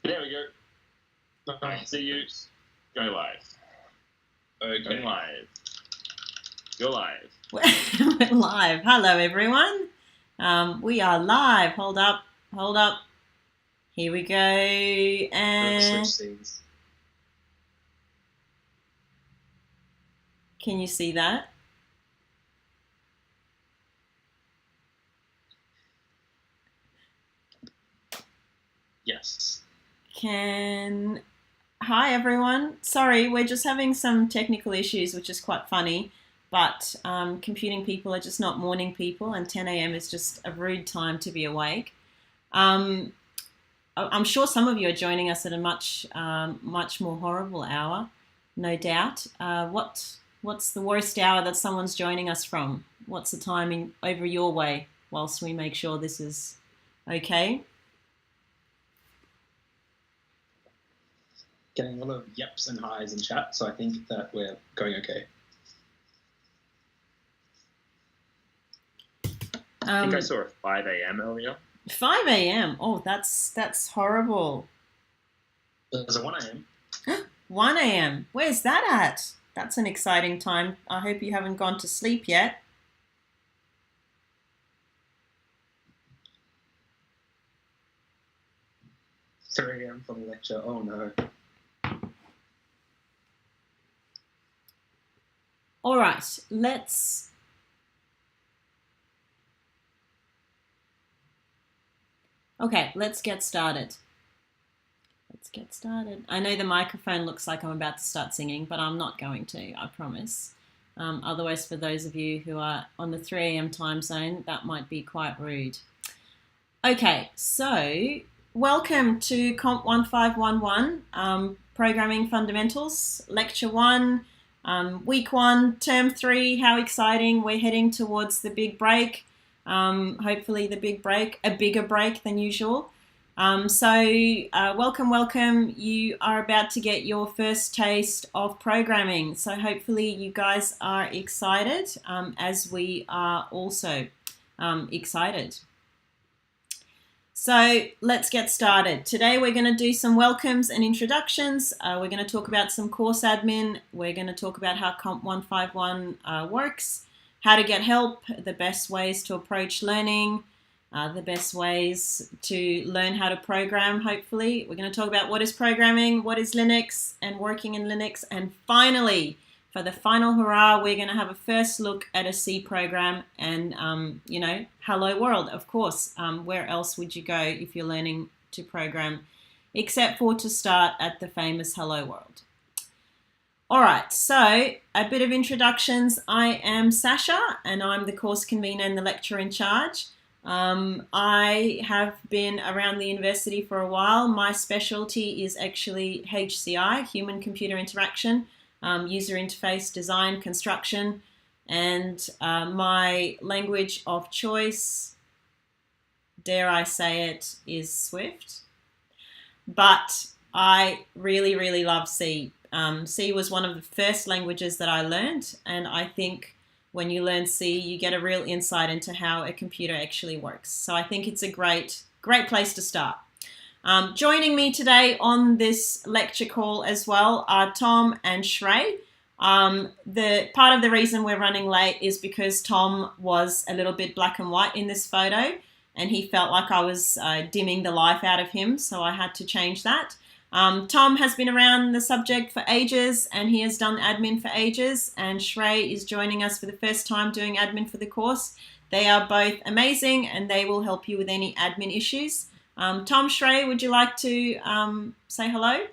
There we go. Nice. See you. Go live. Okay. Going live. You're live. We're live. Hello, everyone. We are live. Hold up. Here we go. And can you see that? Yes. Hi, everyone. Sorry, we're just having some technical issues, which is quite funny. But computing people are just not morning people, and 10 a.m. is just a rude time to be awake. I'm sure some of you are joining us at a much more horrible hour, no doubt. What's the worst hour that someone's joining us from? What's the timing over your way whilst we make sure this is okay? Getting a lot of yeps and highs in chat, so I think that we're going okay. I think I saw a 5 a.m. earlier. 5 a.m. Oh, that's horrible. There's a 1 a.m. 1 a.m. Where's that at? That's an exciting time. I hope you haven't gone to sleep yet. Three a.m. for the lecture. Oh no. All right, let's get started. I know the microphone looks like I'm about to start singing, but I'm not going to, I promise. Otherwise, for those of you who are on the 3 a.m. time zone, that might be quite rude. Okay, so welcome to Comp 1511, Programming Fundamentals, Lecture 1, Week 1, Term 3. How exciting. We're heading towards the big break. Hopefully the big break, a bigger break than usual. Welcome. You are about to get your first taste of programming. So hopefully you guys are excited, as we are also excited. So let's get started. Today we're going to do some welcomes and introductions. We're going to talk about some course admin. We're going to talk about how Comp 151 works, how to get help, the best ways to approach learning, the best ways to learn how to program, hopefully. We're going to talk about what is programming, what is Linux, and working in Linux. And finally, for the final hurrah, we're going to have a first look at a C program and, hello world, of course. Where else would you go if you're learning to program, except for to start at the famous hello world? All right, so a bit of introductions. I am Sasha, and I'm the course convener and the lecturer in charge. I have been around the university for a while. My specialty is actually HCI, Human Computer Interaction, user interface design, construction, and my language of choice, dare I say it, is Swift. But I really, really love C. C was one of the first languages that I learned, and I think when you learn C, you get a real insight into how a computer actually works. So I think it's a great place to start. Joining me today on this lecture call as well are Tom and Shrey. The part of the reason we're running late is because Tom was a little bit black and white in this photo, and he felt like I was dimming the life out of him, so I had to change that. Tom has been around the subject for ages, and he has done admin for ages, and Shrey is joining us for the first time doing admin for the course. They are both amazing, and they will help you with any admin issues. Tom, Shrey, would you like to say hello?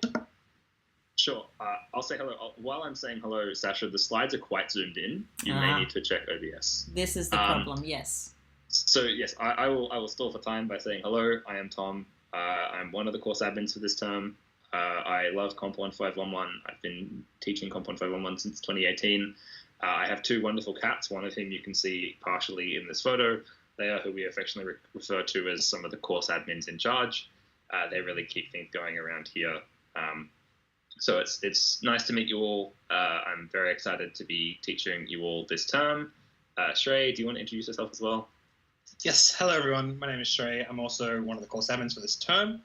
Sure. I'll say hello. While I'm saying hello, Sasha, the slides are quite zoomed in. You may need to check OBS. This is the problem, yes. So, yes, I will stall for time by saying hello. I am Tom. I'm one of the course admins for this term. I love Comp 1511. I've been teaching Comp 1511 since 2018. I have two wonderful cats, one of whom you can see partially in this photo. They are who we affectionately refer to as some of the course admins in charge. They really keep things going around here. So it's nice to meet you all. I'm very excited to be teaching you all this term. Shrey, do you want to introduce yourself as well? Yes, hello everyone. My name is Shrey. I'm also one of the course admins for this term.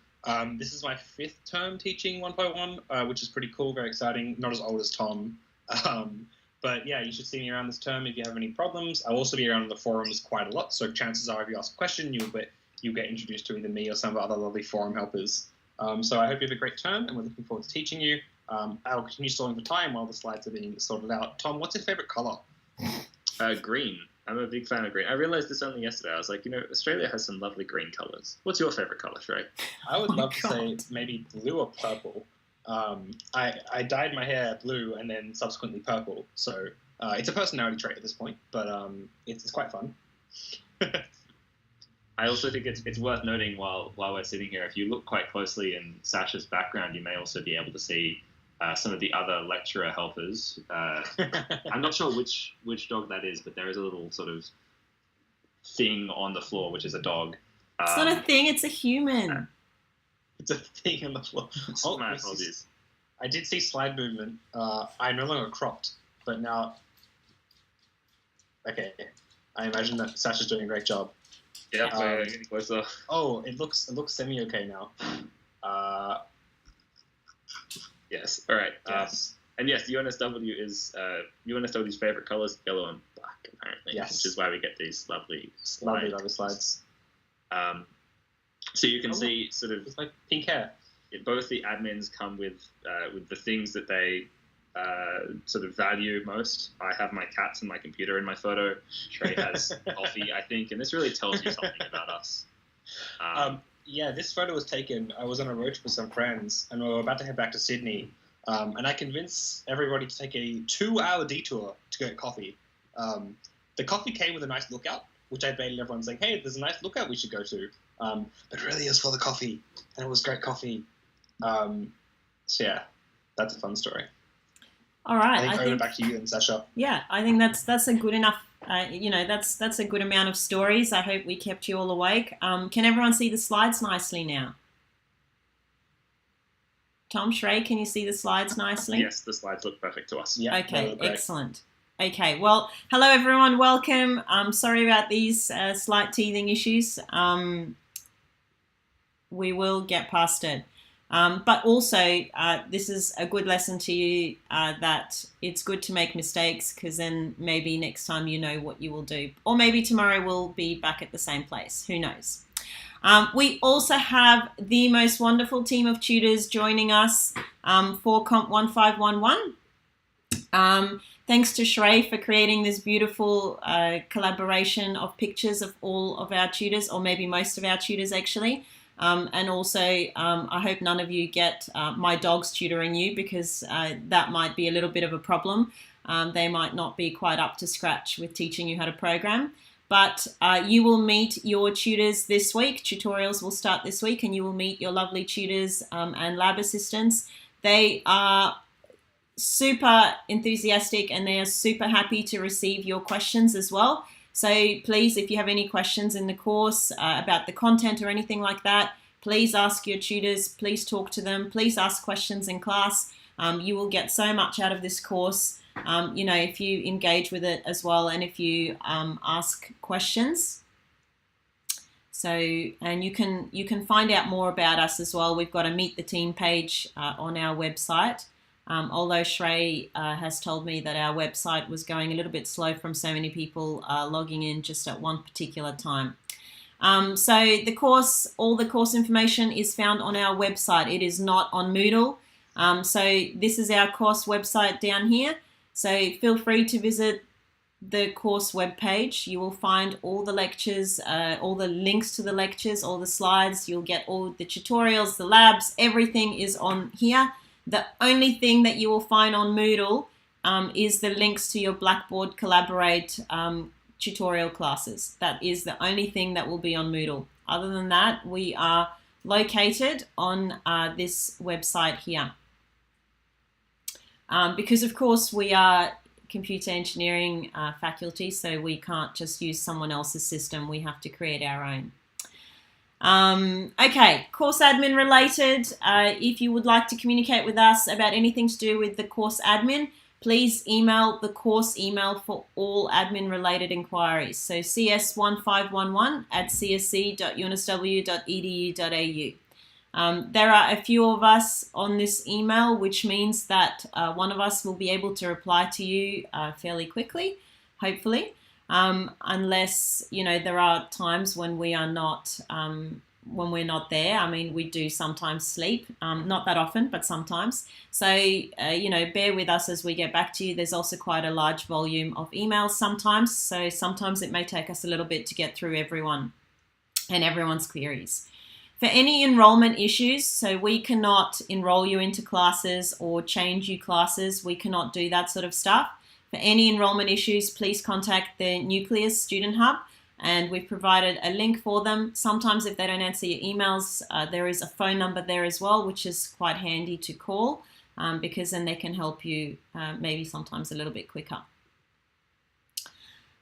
This is my 5th term teaching 151, which is pretty cool, very exciting. Not as old as Tom. But yeah, you should see me around this term if you have any problems. I'll also be around on the forums quite a lot, so chances are if you ask a question, you'll get introduced to either me or some of the other lovely forum helpers. So I hope you have a great term, and we're looking forward to teaching you. I'll continue stalling for time while the slides are being sorted out. Tom, what's your favourite colour? Green. I'm a big fan of green. I realised this only yesterday. I was like, Australia has some lovely green colours. What's your favourite colour, Shrey? I would love to say maybe blue or purple. I dyed my hair blue and then subsequently purple, so it's a personality trait at this point, but it's quite fun. I also think it's worth noting while we're sitting here, if you look quite closely in Sasha's background, you may also be able to see some of the other lecturer helpers. I'm not sure which dog that is, but there is a little sort of thing on the floor, which is a dog. It's not a thing, it's a human. It's a thing on the floor. My apologies. I did see slide movement. I no longer cropped, but now... Okay, I imagine that Sasha's doing a great job. Yeah, we're getting closer. Oh, it looks semi-okay now. Yes, all right. Yes. And yes, UNSW is UNSW's favourite colour is yellow and black, apparently. Yes. Which is why we get these lovely slides. Lovely slides. So you can see sort of it's like pink hair. Both the admins come with the things that they sort of value most. I have my cats and my computer in my photo. Shrey has coffee, I think, and this really tells you something about us. Yeah, this photo was taken. I was on a road trip with some friends, and we were about to head back to Sydney. And I convinced everybody to take a 2-hour detour to get coffee. The coffee came with a nice lookout, which I baited everyone saying, hey, there's a nice lookout we should go to. But really it was for the coffee, and it was great coffee. So yeah, that's a fun story. All right. I think back to you and Sasha. Yeah, I think that's a good enough. That's a good amount of stories. I hope we kept you all awake. Can everyone see the slides nicely now? Tom, Shrey, can you see the slides nicely? Yes, the slides look perfect to us. Yeah, okay, excellent. Okay, well, hello everyone, welcome. Sorry about these slight teething issues. We will get past it. But also, this is a good lesson to you that it's good to make mistakes, because then maybe next time you know what you will do. Or maybe tomorrow we'll be back at the same place. Who knows? We also have the most wonderful team of tutors joining us for Comp 1511. Thanks to Shrey for creating this beautiful collaboration of pictures of all of our tutors, or maybe most of our tutors actually. And also, I hope none of you get my dogs tutoring you, because that might be a little bit of a problem. They might not be quite up to scratch with teaching you how to program. But you will meet your tutors this week. Tutorials will start this week, and you will meet your lovely tutors and lab assistants. They are super enthusiastic, and they are super happy to receive your questions as well. So please, if you have any questions in the course about the content or anything like that, please ask your tutors, please talk to them, please ask questions in class. You will get so much out of this course, if you engage with it as well, and if you ask questions. So, and you can find out more about us as well. We've got a Meet the Team page on our website. Although Shrey has told me that our website was going a little bit slow from so many people logging in just at one particular time. So all the course information is found on our website. It is not on Moodle. So this is our course website down here. So feel free to visit the course webpage. You will find all the lectures, all the links to the lectures, all the slides. You'll get all the tutorials, the labs, everything is on here. The only thing that you will find on Moodle is the links to your Blackboard Collaborate tutorial classes. That is the only thing that will be on Moodle. Other than that, we are located on this website here. Because, of course, we are computer engineering faculty, so we can't just use someone else's system. We have to create our own. Okay, course admin related. If you would like to communicate with us about anything to do with the course admin, please email the course email for all admin related inquiries. So cs1511@csc.unsw.edu.au. There are a few of us on this email, which means that one of us will be able to reply to you fairly quickly, hopefully, unless, you know, there are times when we are not, when we're not there. I mean, we do sometimes sleep, not that often, but sometimes. So, you know, bear with us as we get back to you. There's also quite a large volume of emails sometimes, so sometimes it may take us a little bit to get through everyone and everyone's queries. For any enrollment issues, so we cannot enroll you into classes or change you classes. We cannot do that sort of stuff. For any enrollment issues, please contact the Nucleus Student Hub, and we've provided a link for them. Sometimes if they don't answer your emails, there is a phone number there as well, which is quite handy to call, because then they can help you maybe sometimes a little bit quicker.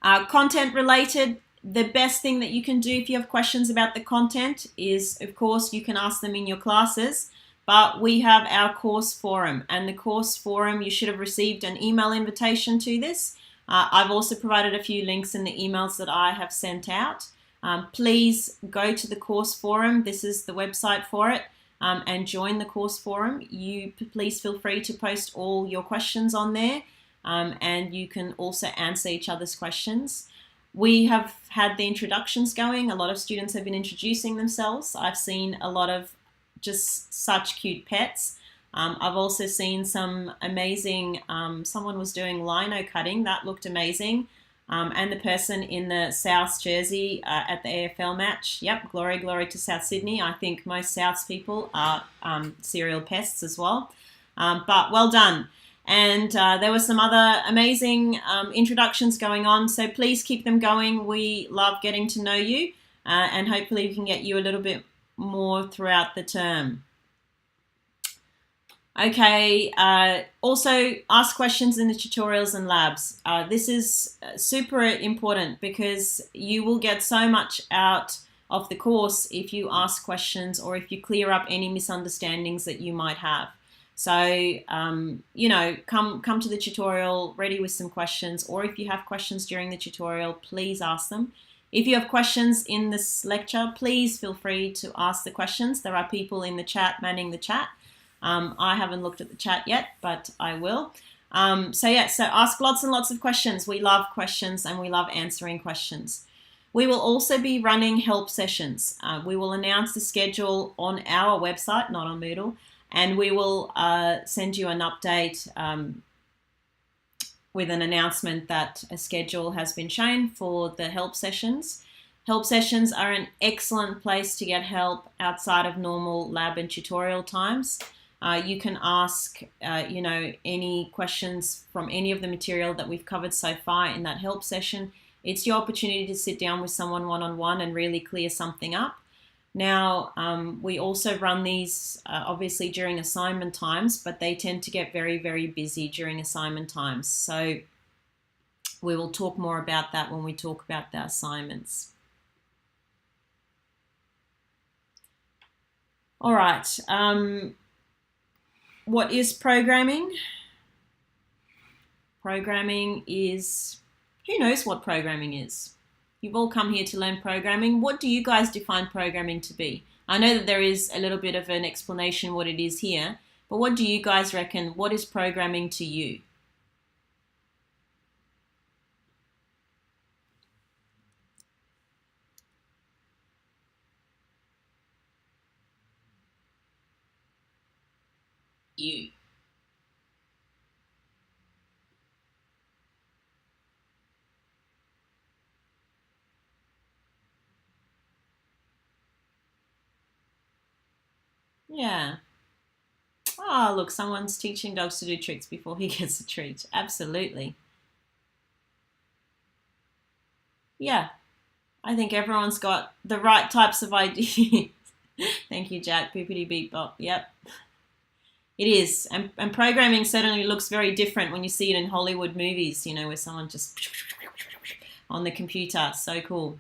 Content related, the best thing that you can do if you have questions about the content is, of course, you can ask them in your classes, but we have our course forum, and the course forum, you should have received an email invitation to this. I've also provided a few links in the emails that I have sent out. Please go to the course forum. This is the website for it, and join the course forum. Please feel free to post all your questions on there, and you can also answer each other's questions. We have had the introductions going. A lot of students have been introducing themselves. I've seen a lot of just such cute pets. I've also seen some amazing, someone was doing lino cutting. That looked amazing. And the person in the South jersey at the AFL match. Yep, glory to South Sydney. I think most Souths people are serial pests as well. But well done. And there were some other amazing introductions going on, so please keep them going. We love getting to know you, and hopefully we can get you a little bit more throughout the term. Okay, also ask questions in the tutorials and labs. This is super important because you will get so much out of the course if you ask questions or if you clear up any misunderstandings that you might have. So, you know, come to the tutorial ready with some questions, or if you have questions during the tutorial, please ask them. If you have questions in this lecture, please feel free to ask the questions. There are people in the chat manning the chat. I haven't looked at the chat yet, but I will. So ask lots and lots of questions. We love questions and we love answering questions. We will also be running help sessions. We will announce the schedule on our website, not on Moodle. And we will send you an update with an announcement that a schedule has been shown for the help sessions. Help sessions are an excellent place to get help outside of normal lab and tutorial times. You can ask, you know, any questions from any of the material that we've covered so far in that help session. It's your opportunity to sit down with someone one-on-one and really clear something up. Now, we also run these obviously during assignment times, but they tend to get very, very busy during assignment times. So we will talk more about that when we talk about the assignments. All right. What is programming? Programming is, who knows what programming is? You've all come here to learn programming. What do you guys define programming to be? I know that there is a little bit of an explanation what it is here, but what do you guys reckon? What is programming to you? You. Yeah. Oh, look, someone's teaching dogs to do tricks before he gets a treat. Absolutely. Yeah. I think everyone's got the right types of ideas. Thank you, Jack. Bippity beep bop. Yep. It is. And programming certainly looks very different when you see it in Hollywood movies, you know, where someone just on the computer. So cool.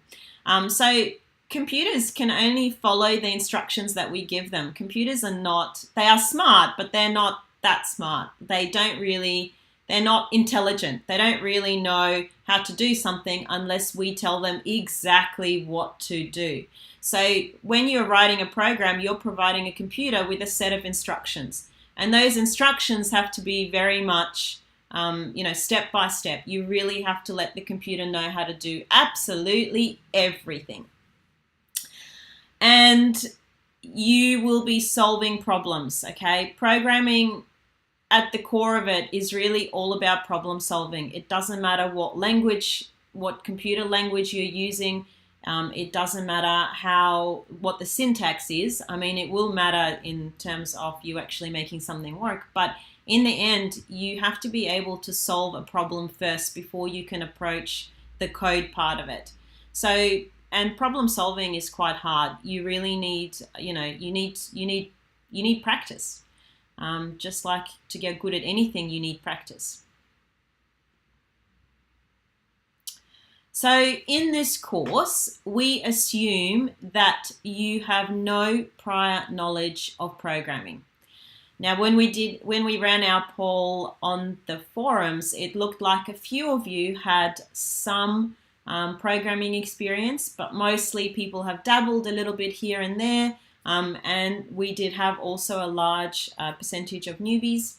So computers can only follow the instructions that we give them. Computers are not, they are smart, but they're not that smart. They they're not intelligent. They don't really know how to do something unless we tell them exactly what to do. So when you're writing a program, you're providing a computer with a set of instructions. And those instructions have to be very much, step by step. You really have to let the computer know how to do absolutely everything. And you will be solving problems, okay? Programming at the core of it is really all about problem solving. It doesn't matter what computer language you're using. It doesn't matter what the syntax is. I mean, it will matter in terms of you actually making something work. But in the end, you have to be able to solve a problem first before you can approach the code part of it. So, and problem solving is quite hard. You really need, you need practice. Just like to get good at anything, you need practice. So in this course, we assume that you have no prior knowledge of programming. Now, when we ran our poll on the forums, it looked like a few of you had some programming experience, but mostly people have dabbled a little bit here and there. And we did have also a large percentage of newbies,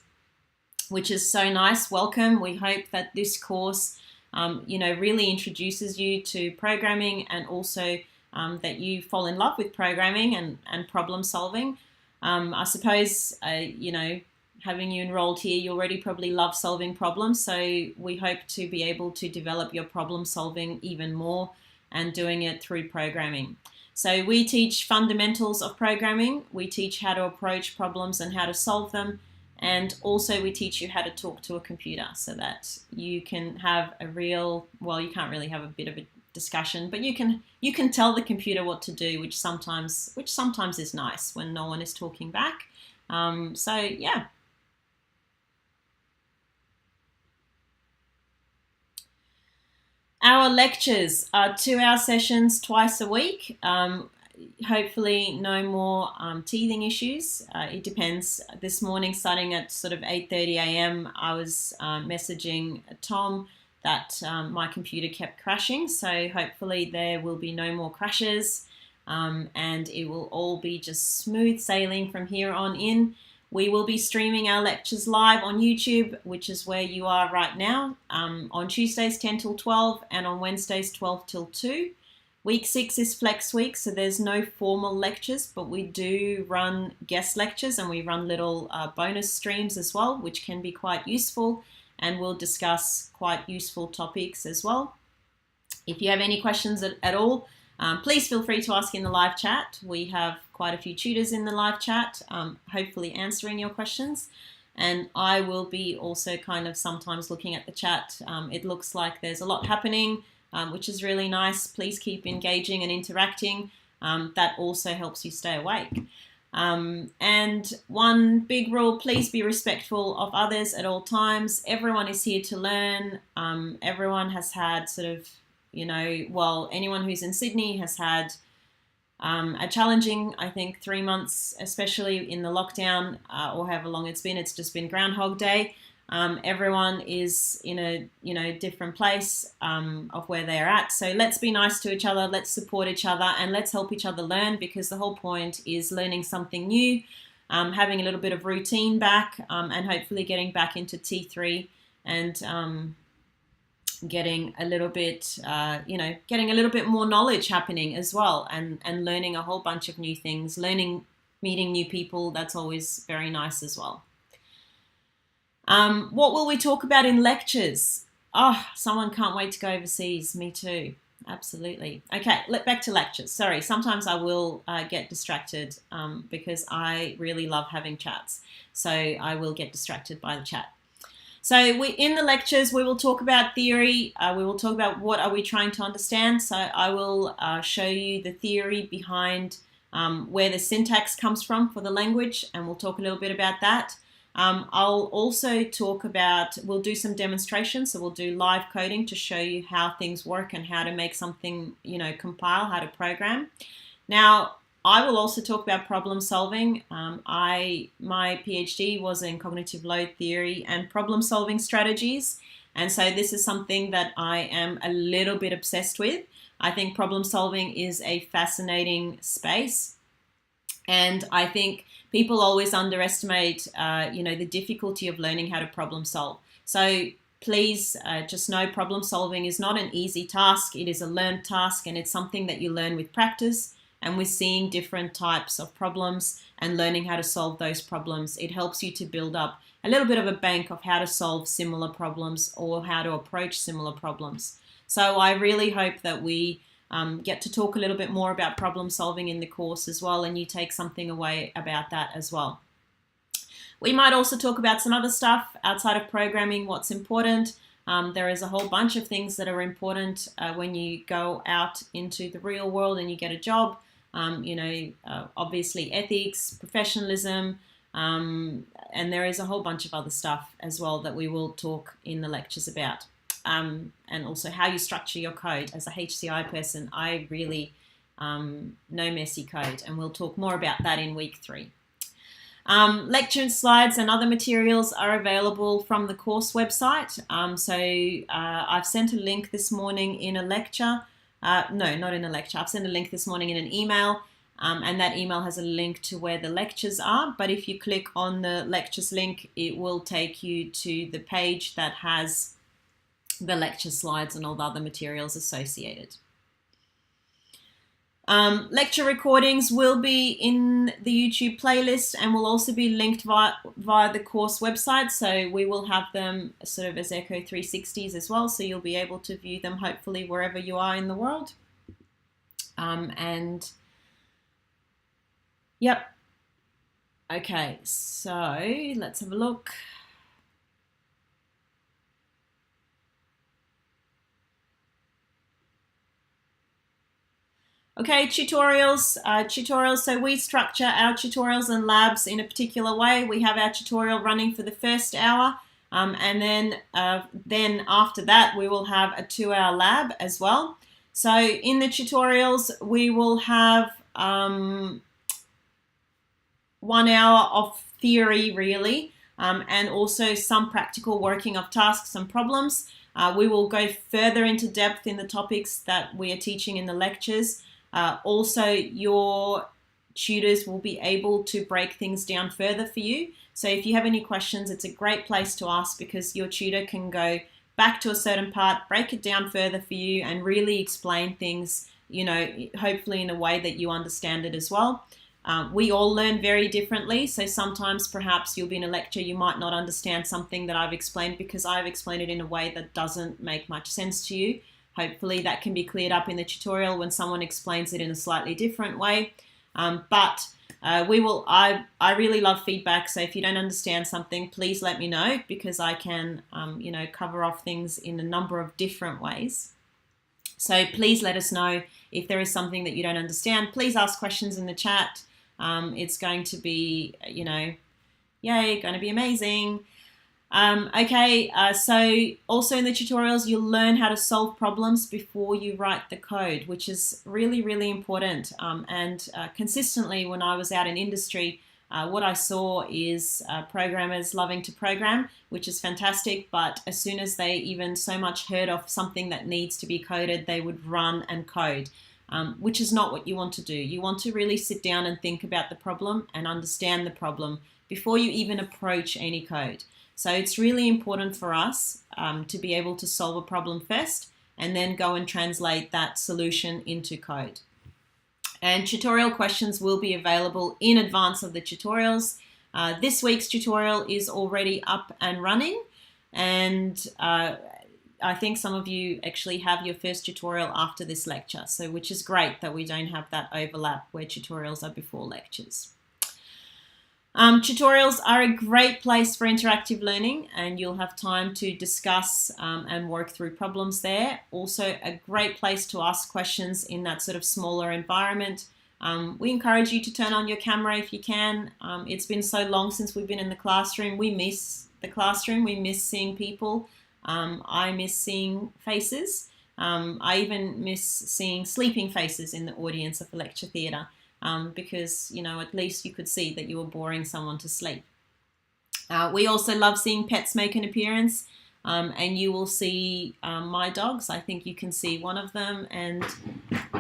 which is so nice. Welcome. We hope that this course really introduces you to programming, and also that you fall in love with programming and problem solving. I suppose, having you enrolled here, you already probably love solving problems. So we hope to be able to develop your problem solving even more and doing it through programming. So we teach fundamentals of programming. We teach how to approach problems and how to solve them. And also we teach you how to talk to a computer so that you can have you can't really have a bit of a discussion, but you can tell the computer what to do, which sometimes is nice when no one is talking back. Yeah. Our lectures are 2-hour sessions twice a week. Hopefully no more teething issues. It depends. This morning, starting at sort of 8:30 a.m., I was messaging Tom that my computer kept crashing. So hopefully there will be no more crashes, and it will all be just smooth sailing from here on in. We will be streaming our lectures live on YouTube, which is where you are right now, on Tuesdays 10 till 12 and on Wednesdays 12 till 2. Week 6 is flex week, so there's no formal lectures, but we do run guest lectures and we run little bonus streams as well, which can be quite useful, and we'll discuss quite useful topics as well. If you have any questions at all, please feel free to ask in the live chat. We have quite a few tutors in the live chat, hopefully answering your questions. And I will be also kind of sometimes looking at the chat. It looks like there's a lot happening, which is really nice. Please keep engaging and interacting. That also helps you stay awake. And one big rule, please be respectful of others at all times. Everyone is here to learn. Everyone has had sort of, anyone who's in Sydney has had a challenging, I think, 3 months, especially in the lockdown, or however long it's just been Groundhog Day. Everyone is in a different place of where they're at. So let's be nice to each other, let's support each other, and let's help each other learn, because the whole point is learning something new, having a little bit of routine back, and hopefully getting back into T3 and getting a little bit, getting a little bit more knowledge happening as well, and learning a whole bunch of new things, meeting new people. That's always very nice as well. What will we talk about in lectures? Oh, someone can't wait to go overseas. Me too. Absolutely. Okay, back to lectures. Sorry, sometimes I will get distracted because I really love having chats. So I will get distracted by the chat. So in the lectures, we will talk about theory. We will talk about what are we trying to understand. So I will show you the theory behind where the syntax comes from for the language, and we'll talk a little bit about that. I'll also we'll do some demonstrations. So we'll do live coding to show you how things work and how to make something, compile, how to program. Now, I will also talk about problem solving. My PhD was in cognitive load theory and problem solving strategies. And so this is something that I am a little bit obsessed with. I think problem solving is a fascinating space. And I think people always underestimate, the difficulty of learning how to problem solve. So please just know problem solving is not an easy task. It is a learned task, and it's something that you learn with practice and with seeing different types of problems and learning how to solve those problems. It helps you to build up a little bit of a bank of how to solve similar problems or how to approach similar problems. So I really hope that we get to talk a little bit more about problem solving in the course as well, and you take something away about that as well. We might also talk about some other stuff outside of programming, what's important. There is a whole bunch of things that are important when you go out into the real world and you get a job. Obviously ethics, professionalism, and there is a whole bunch of other stuff as well that we will talk in the lectures about. And also how you structure your code. As a HCI person, I really know messy code, and we'll talk more about that in week 3. Lecture slides and other materials are available from the course website. I've sent a link this morning in a lecture. No, not in a lecture. I've sent a link this morning in an email, and that email has a link to where the lectures are. But if you click on the lectures link, it will take you to the page that has the lecture slides and all the other materials associated. Lecture recordings will be in the YouTube playlist and will also be linked via the course website. So we will have them sort of as Echo 360s as well. So you'll be able to view them hopefully wherever you are in the world. Yep. Okay, so let's have a look. Okay, tutorials. So we structure our tutorials and labs in a particular way. We have our tutorial running for the first hour, and then after that we will have a 2-hour lab as well. So in the tutorials we will have 1 hour of theory really, and also some practical working of tasks and problems. We will go further into depth in the topics that we are teaching in the lectures. Also, your tutors will be able to break things down further for you. So if you have any questions, it's a great place to ask, because your tutor can go back to a certain part, break it down further for you, and really explain things, hopefully in a way that you understand it as well. We all learn very differently, so sometimes perhaps you'll be in a lecture, you might not understand something that I've explained because I've explained it in a way that doesn't make much sense to you. Hopefully that can be cleared up in the tutorial when someone explains it in a slightly different way. I really love feedback, so if you don't understand something, please let me know, because I can, cover off things in a number of different ways. So please let us know if there is something that you don't understand. Please ask questions in the chat. It's going to be, going to be amazing. So also in the tutorials, you'll learn how to solve problems before you write the code, which is really, really important. Consistently when I was out in industry, what I saw is programmers loving to program, which is fantastic. But as soon as they even so much heard of something that needs to be coded, they would run and code, which is not what you want to do. You want to really sit down and think about the problem and understand the problem before you even approach any code. So it's really important for us to be able to solve a problem first and then go and translate that solution into code. And tutorial questions will be available in advance of the tutorials. This week's tutorial is already up and running, and I think some of you actually have your first tutorial after this lecture, so which is great that we don't have that overlap where tutorials are before lectures. Tutorials are a great place for interactive learning, and you'll have time to discuss and work through problems there. Also a great place to ask questions in that sort of smaller environment. We encourage you to turn on your camera if you can. It's been so long since we've been in the classroom. We miss the classroom. We miss seeing people. I miss seeing faces. I even miss seeing sleeping faces in the audience of a lecture theatre. because, at least you could see that you were boring someone to sleep. We also love seeing pets make an appearance, and you will see my dogs. I think you can see one of them, and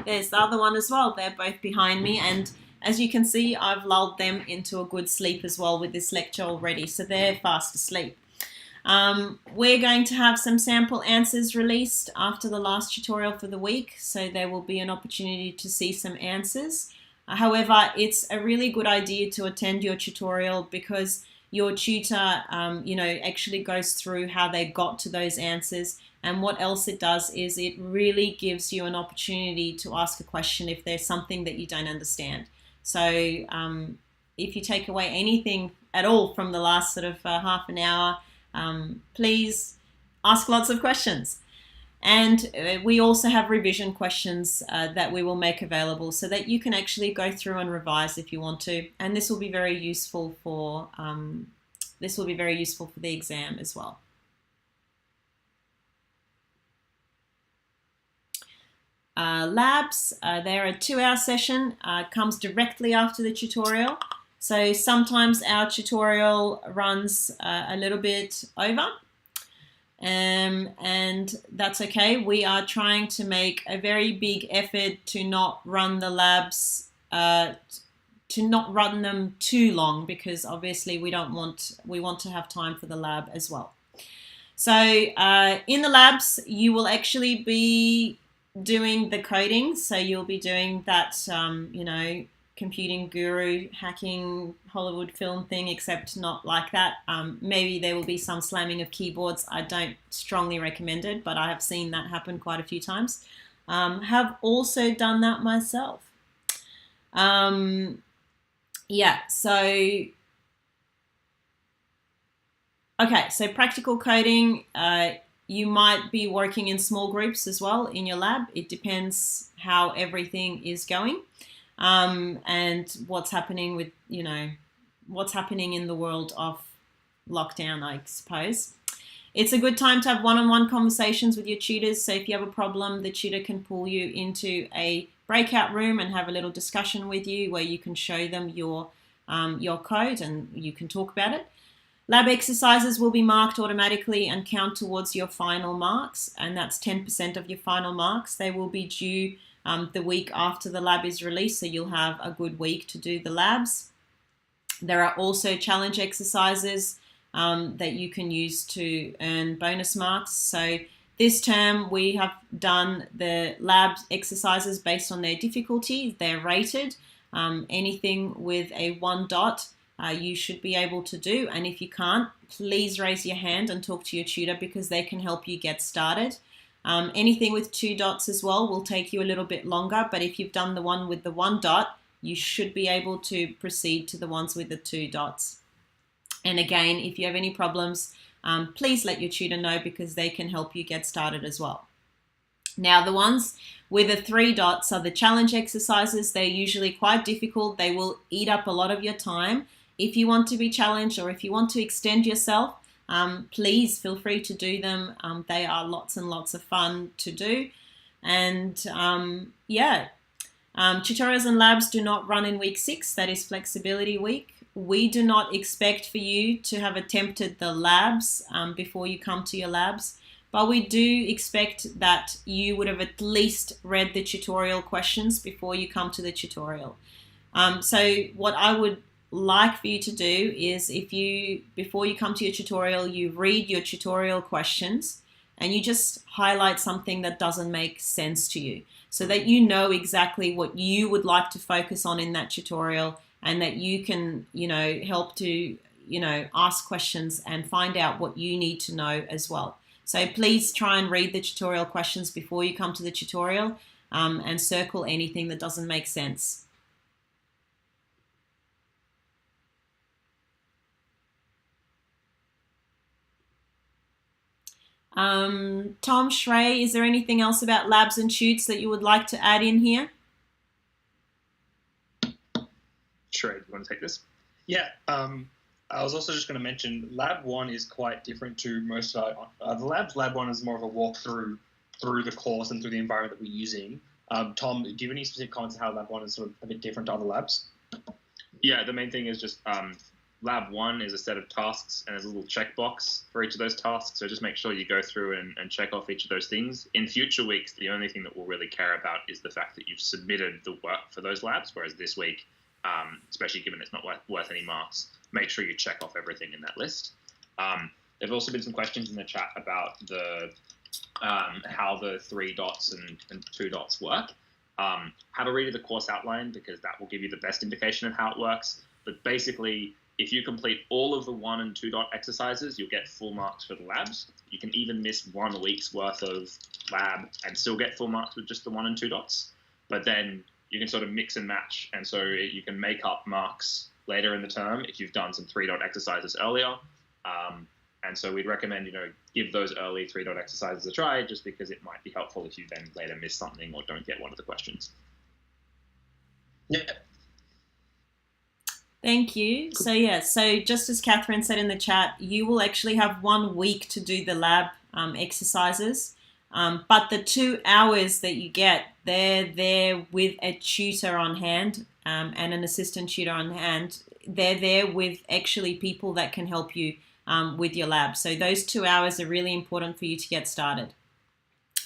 there's the other one as well. They're both behind me, and as you can see, I've lulled them into a good sleep as well with this lecture already, so they're fast asleep. We're going to have some sample answers released after the last tutorial for the week, so there will be an opportunity to see some answers. However, it's a really good idea to attend your tutorial because your tutor, actually goes through how they got to those answers. And what else it does is it really gives you an opportunity to ask a question if there's something that you don't understand. So if you take away anything at all from the last sort of half an hour, please ask lots of questions. And we also have revision questions that we will make available so that you can actually go through and revise if you want to. And this will be very useful for the exam as well. Labs, they're a 2-hour session, comes directly after the tutorial. So sometimes our tutorial runs a little bit over, and that's okay. We are trying to make a very big effort to not run the labs, to not run them too long, because obviously we want to have time for the lab as well. So in the labs, you will actually be doing the coding. So you'll be doing that, computing guru hacking Hollywood film thing, except not like that. Maybe there will be some slamming of keyboards. I don't strongly recommend it, but I have seen that happen quite a few times. Have also done that myself. So practical coding, you might be working in small groups as well in your lab. It depends how everything is going. And what's happening with, what's happening in the world of lockdown, I suppose. It's a good time to have one-on-one conversations with your tutors. So if you have a problem, the tutor can pull you into a breakout room and have a little discussion with you where you can show them your code and you can talk about it. Lab exercises will be marked automatically and count towards your final marks, and that's 10% of your final marks. They will be due the week after the lab is released, so you'll have a good week to do the labs. There are also challenge exercises that you can use to earn bonus marks. So this term we have done the lab exercises based on their difficulty. They're rated. Anything with a 1 dot you should be able to do, and if you can't, please raise your hand and talk to your tutor because they can help you get started. Anything with 2 dots as well will take you a little bit longer, but if you've done the one with the 1 dot, you should be able to proceed to the ones with the 2 dots. And again, if you have any problems, please let your tutor know because they can help you get started as well. Now, the ones with the 3 dots are the challenge exercises. They're usually quite difficult. They will eat up a lot of your time. If you want to be challenged or if you want to extend yourself, please feel free to do them. They are lots and lots of fun to do. And tutorials and labs do not run in week 6. That is flexibility week. We do not expect for you to have attempted the labs before you come to your labs, but we do expect that you would have at least read the tutorial questions before you come to the tutorial. So what I would like for you to do is before you come to your tutorial, you read your tutorial questions and you just highlight something that doesn't make sense to you so that you know exactly what you would like to focus on in that tutorial and that you can, help to, ask questions and find out what you need to know as well. So please try and read the tutorial questions before you come to the tutorial and circle anything that doesn't make sense. Tom, Shrey, is there anything else about labs and tutes that you would like to add in here? Shrey, do you want to take this? Yeah, I was also just going to mention Lab 1 is quite different to most of the labs. Lab 1 is more of a walkthrough through the course and through the environment that we're using. Tom, do you have any specific comments on how Lab 1 is sort of a bit different to other labs? Yeah, the main thing is just Lab 1 is a set of tasks, and there's a little checkbox for each of those tasks. So just make sure you go through and check off each of those things. In future weeks, the only thing that we'll really care about is the fact that you've submitted the work for those labs, whereas this week, especially given it's not worth any marks, make sure you check off everything in that list. There have also been some questions in the chat about the how the 3 dots and 2 dots work. Have a read of the course outline, because that will give you the best indication of how it works. But basically, if you complete all of the 1 and 2 dot exercises, you'll get full marks for the labs. You can even miss 1 week's worth of lab and still get full marks with just the 1 and 2 dots. But then you can sort of mix and match, and so you can make up marks later in the term if you've done some 3 dot exercises earlier. And so we'd recommend, give those early 3 dot exercises a try, just because it might be helpful if you then later miss something or don't get one of the questions. Yeah. Thank you. So just as Catherine said in the chat, you will actually have 1 week to do the lab exercises. But the 2 hours that you get, they're there with a tutor on hand and an assistant tutor on hand. They're there with actually people that can help you with your lab. So those 2 hours are really important for you to get started.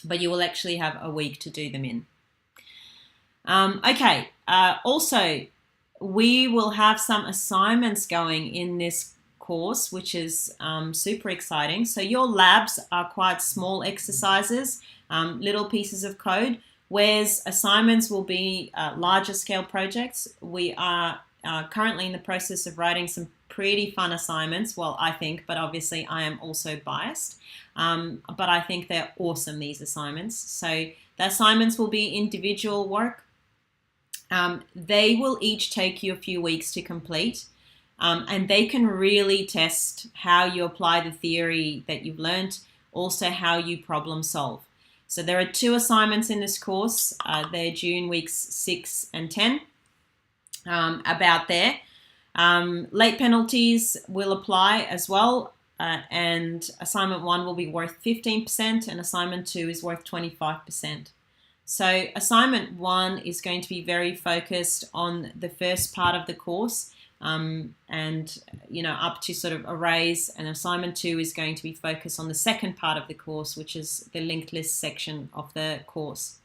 But you will actually have a week to do them in. Also, we will have some assignments going in this course, which is super exciting. So your labs are quite small exercises, little pieces of code, whereas assignments will be larger scale projects. We are currently in the process of writing some pretty fun assignments. Well, I think, but obviously I am also biased. But I think they're awesome, these assignments. So the assignments will be individual work. They will each take you a few weeks to complete. And they can really test how you apply the theory that you've learned, also how you problem solve. So there are 2 assignments in this course. They're due in weeks 6 and 10. About there. Late penalties will apply as well, and assignment 1 will be worth 15% and assignment 2 is worth 25%. So assignment 1 is going to be very focused on the first part of the course, and up to sort of arrays, and assignment 2 is going to be focused on the second part of the course, which is the linked list section of the course.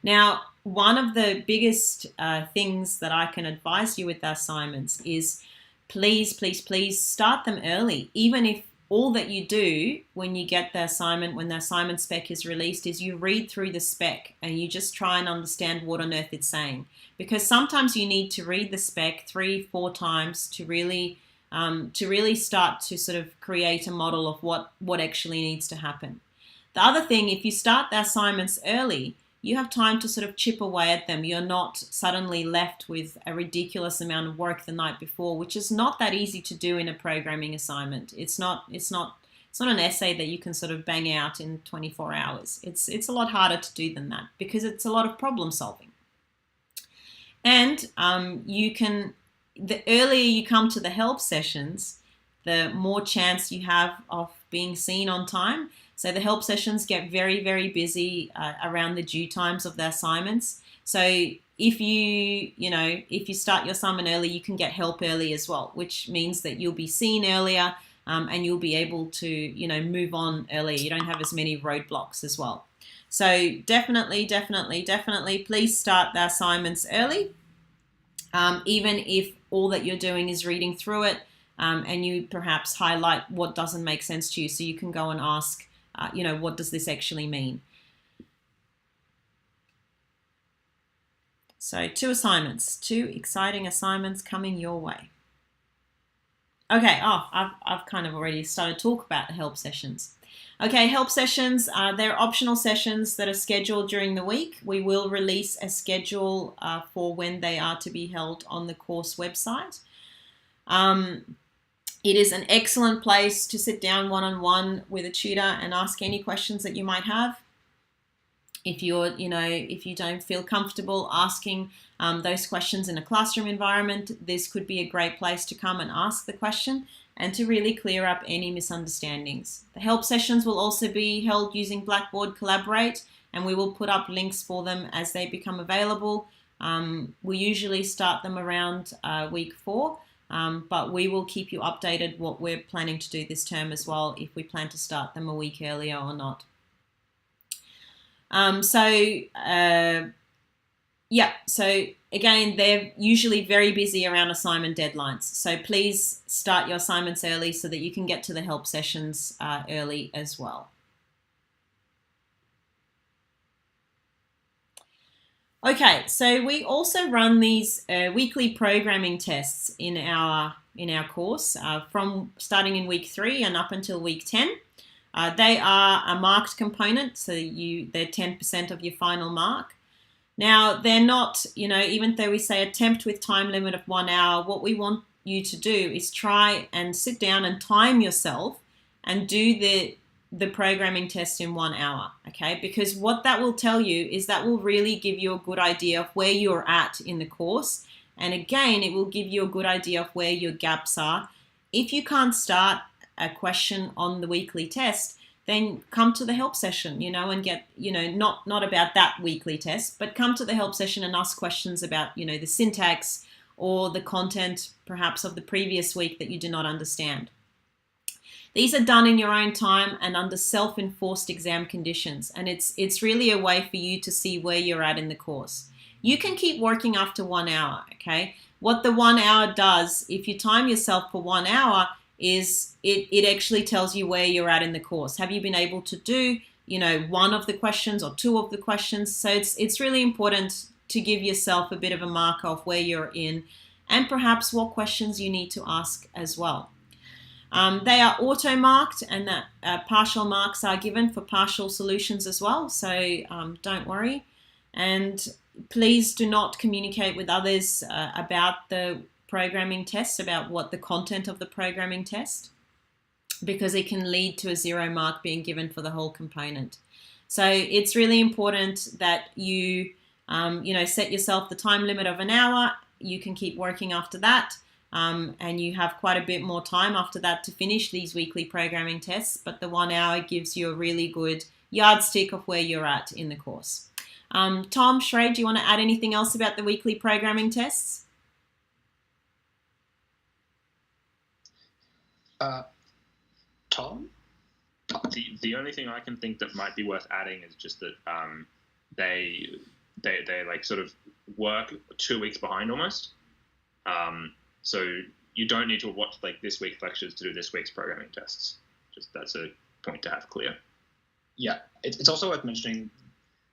Now, one of the biggest things that I can advise you with the assignments is please start them early. Even if all that you do when you get the assignment, when the assignment spec is released, is you read through the spec and you just try and understand what on earth it's saying. Because sometimes you need to read the spec 3-4 times to really start to sort of create a model of what actually needs to happen. The other thing, if you start the assignments early, you have time to sort of chip away at them. You're not suddenly left with a ridiculous amount of work the night before, which is not that easy to do in a programming assignment. It's not an essay that you can sort of bang out in 24 hours. It's a lot harder to do than that, because it's a lot of problem solving. And the earlier you come to the help sessions, the more chance you have of being seen on time. So the help sessions get very, very busy around the due times of the assignments. So if you start your assignment early, you can get help early as well, which means that you'll be seen earlier and you'll be able to, move on earlier. You don't have as many roadblocks as well. So definitely, please start the assignments early, even if all that you're doing is reading through it, and you perhaps highlight what doesn't make sense to you, so you can go and ask, what does this actually mean? So 2 assignments, 2 exciting assignments coming your way. Okay, I've kind of already started to talk about the help sessions. Okay, help sessions, they're optional sessions that are scheduled during the week. We will release a schedule for when they are to be held on the course website. It is an excellent place to sit down one-on-one with a tutor and ask any questions that you might have. If if you don't feel comfortable asking those questions in a classroom environment, this could be a great place to come and ask the question and to really clear up any misunderstandings. The help sessions will also be held using Blackboard Collaborate, and we will put up links for them as they become available. We usually start them around week 4, but we will keep you updated what we're planning to do this term as well, if we plan to start them a week earlier or not. So again, they're usually very busy around assignment deadlines. So please start your assignments early so that you can get to the help sessions early as well. Okay, so we also run these weekly programming tests in our course from starting in week 3 and up until week 10. They are a marked component, so they're 10% of your final mark. Now, they're not, even though we say attempt with time limit of 1 hour, what we want you to do is try and sit down and time yourself and do the programming test in 1 hour, okay? Because what that will tell you is that will really give you a good idea of where you're at in the course. And again, it will give you a good idea of where your gaps are. If you can't start a question on the weekly test, then come to the help session, and get, not about that weekly test, but come to the help session and ask questions about, the syntax or the content perhaps of the previous week that you do not understand. These are done in your own time and under self-enforced exam conditions, and it's really a way for you to see where you're at in the course. You can keep working after 1 hour, okay? What the 1 hour does, if you time yourself for 1 hour, is it actually tells you where you're at in the course. Have you been able to do, one of the questions or 2 of the questions? So it's really important to give yourself a bit of a marker of where you're in and perhaps what questions you need to ask as well. They are auto-marked, and that partial marks are given for partial solutions as well, so don't worry. And please do not communicate with others about the programming test, about what the content of the programming test, because it can lead to a 0 mark being given for the whole component. So it's really important that you, set yourself the time limit of 1 hour. You can keep working after that, and you have quite a bit more time after that to finish these weekly programming tests, but the 1 hour gives you a really good yardstick of where you're at in the course. Tom, Shrey, do you want to add anything else about the weekly programming tests? Tom? The only thing I can think that might be worth adding is just that they like sort of work 2 weeks behind almost. So you don't need to watch like this week's lectures to do this week's programming tests. Just that's a point to have clear. Yeah, it's also worth mentioning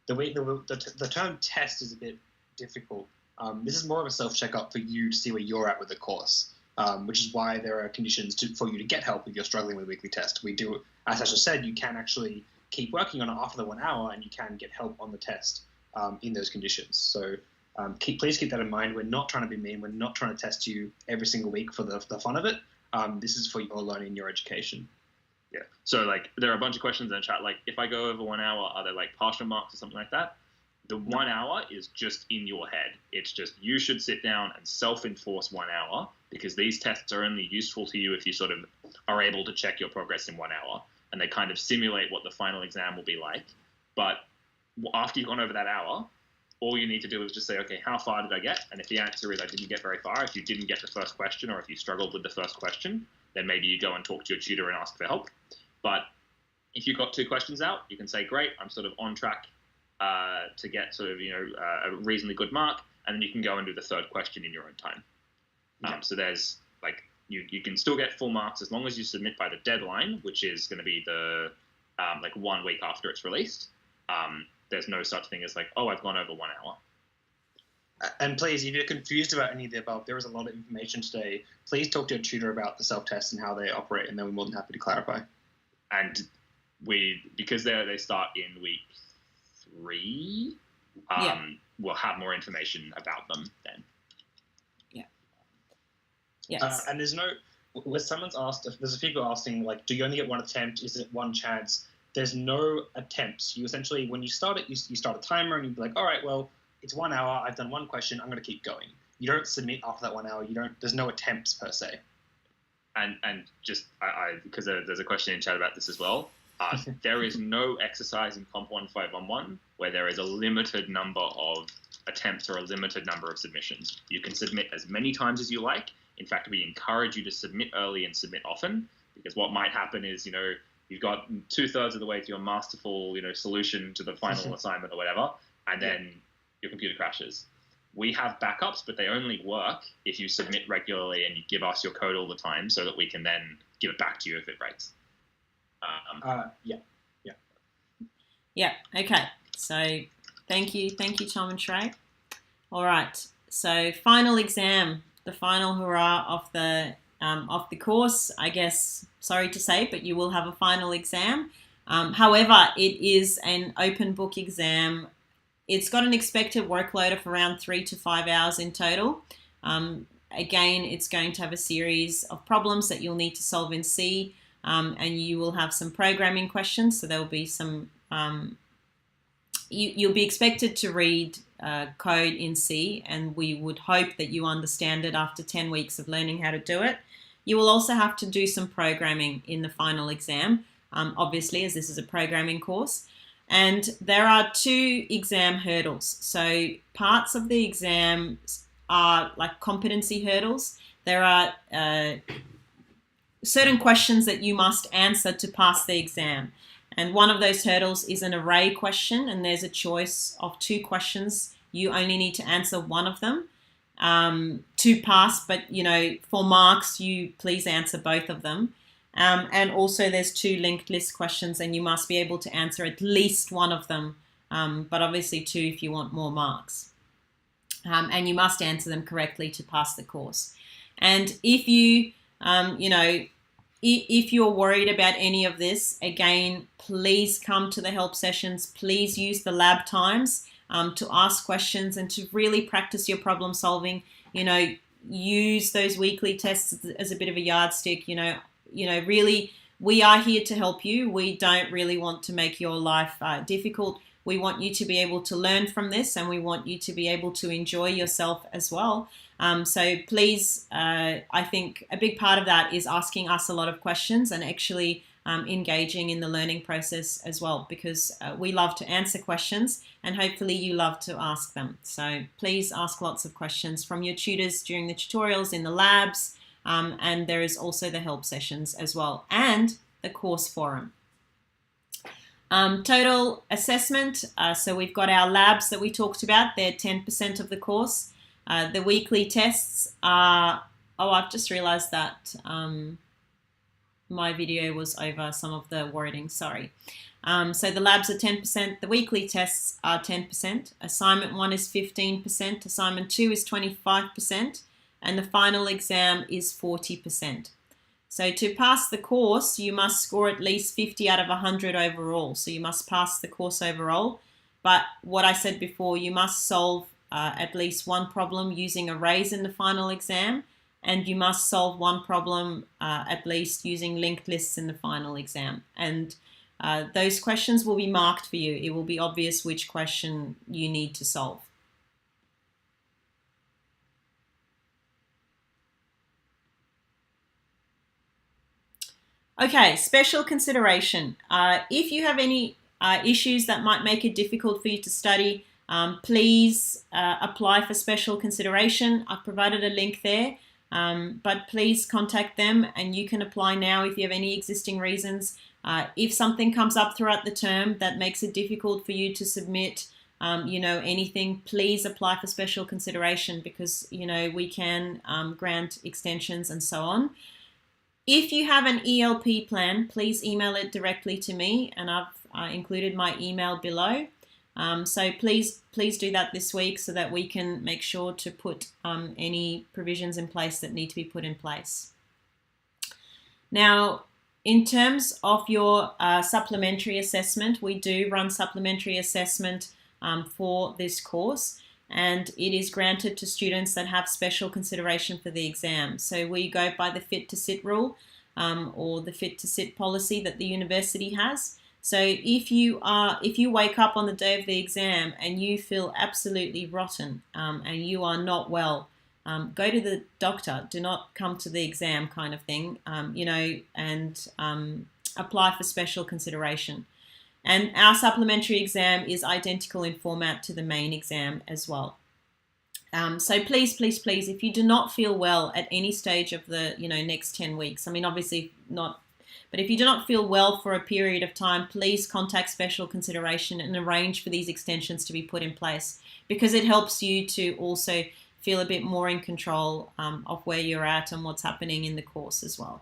the term test is a bit difficult. This is more of a self-checkup for you to see where you're at with the course. Which is why there are conditions for you to get help if you're struggling with a weekly test. We do, as Sasha said, you can actually keep working on it after the 1 hour, and you can get help on the test in those conditions. So please keep that in mind. We're not trying to be mean. We're not trying to test you every single week for the fun of it. This is for your learning, your education. Yeah. So like there are a bunch of questions in the chat. Like if I go over 1 hour, are there like partial marks or something like that? The 1 hour is just in your head. It's just you should sit down and self-enforce 1 hour, because these tests are only useful to you if you sort of are able to check your progress in 1 hour, and they kind of simulate what the final exam will be like. But after you've gone over that hour, all you need to do is just say, okay, how far did I get? And if the answer is I didn't get very far, if you didn't get the first question, or if you struggled with the first question, then maybe you go and talk to your tutor and ask for help. But if you got 2 questions out, you can say, great, I'm sort of on track to get sort of, a reasonably good mark, and then you can go and do the 3rd question in your own time. So there's like, you can still get full marks as long as you submit by the deadline, which is going to be the like 1 week after it's released. There's no such thing as like, oh, I've gone over 1 hour. And please, if you're confused about any of the above, there is a lot of information today. Please talk to your tutor about the self-tests and how they operate, and then we're more than happy to clarify. And because they start in week 3, we'll have more information about them then. Yes. And there's no, when someone's asked, there's a few people asking, like, do you only get 1 attempt? Is it 1 chance? There's no attempts. You essentially, when you start it, you start a timer, and you'd be like, all right, well, it's 1 hour. I've done 1 question. I'm going to keep going. You don't submit after that 1 hour. There's no attempts per se. And just, because there's a question in chat about this as well. There is no exercise in Comp 1511 where there is a limited number of attempts or a limited number of submissions. You can submit as many times as you like. In fact, we encourage you to submit early and submit often, because what might happen is, you've got 2/3 of the way to your masterful, solution to the final assignment or whatever, and then your computer crashes. We have backups, but they only work if you submit regularly and you give us your code all the time so that we can then give it back to you if it breaks. Yeah. Okay. So thank you, Tom and Shrey. All right. So final exam, the final hurrah of the course. I guess, sorry to say, but you will have a final exam. However, it is an open book exam. It's got an expected workload of around 3 to 5 hours in total. Again, it's going to have a series of problems that you'll need to solve in C, and you will have some programming questions. So there will be some, you'll be expected to read code in C, and we would hope that you understand it after 10 weeks of learning how to do it. You will also have to do some programming in the final exam, obviously, as this is a programming course. And there are 2 exam hurdles. So parts of the exam are like competency hurdles. There are certain questions that you must answer to pass the exam. And one of those hurdles is an array question, and there's a choice of 2 questions. You only need to answer one of them to pass, but for marks, you please answer both of them. And also there's 2 linked list questions, and you must be able to answer at least one of them, but obviously 2 if you want more marks. And you must answer them correctly to pass the course. And if you, if you're worried about any of this, again, please come to the help sessions. Please use the lab times to ask questions and to really practice your problem solving. Use those weekly tests as a bit of a yardstick. Really, we are here to help you. We don't really want to make your life difficult. We want you to be able to learn from this, and we want you to be able to enjoy yourself as well. So please, I think a big part of that is asking us a lot of questions and actually engaging in the learning process as well, because we love to answer questions and hopefully you love to ask them. So please ask lots of questions from your tutors during the tutorials, in the labs, and there is also the help sessions as well, and the course forum. Total assessment, so we've got our labs that we talked about. They're 10% of the course. The weekly tests are, I've just realized that my video was over some of the wording, sorry. So the labs are 10%, the weekly tests are 10%, assignment 1 is 15%, assignment 2 is 25%, and the final exam is 40%. So to pass the course, you must score at least 50 out of 100 overall. So you must pass the course overall. But what I said before, you must solve at least one problem using arrays in the final exam, and you must solve one problem at least using linked lists in the final exam. And those questions will be marked for you. It will be obvious which question you need to solve. Okay, special consideration. If you have any issues that might make it difficult for you to study, please apply for special consideration. I've provided a link there, but please contact them and you can apply now if you have any existing reasons. If something comes up throughout the term that makes it difficult for you to submit, anything, please apply for special consideration, because, we can grant extensions and so on. If you have an ELP plan, please email it directly to me, and I've included my email below. So please do that this week so that we can make sure to put any provisions in place that need to be put in place. Now, in terms of your supplementary assessment, we do run supplementary assessment for this course, and it is granted to students that have special consideration for the exam. So we go by the Fit to Sit rule or the Fit to Sit policy that the university has. So if you wake up on the day of the exam and you feel absolutely rotten and you are not well, go to the doctor. Do not come to the exam, kind of thing. apply for special consideration. And our supplementary exam is identical in format to the main exam as well. So please, if you do not feel well at any stage of the next 10 weeks, I mean, obviously not, but if you do not feel well for a period of time, please contact special consideration and arrange for these extensions to be put in place, because it helps you to also feel a bit more in control of where you're at and what's happening in the course as well.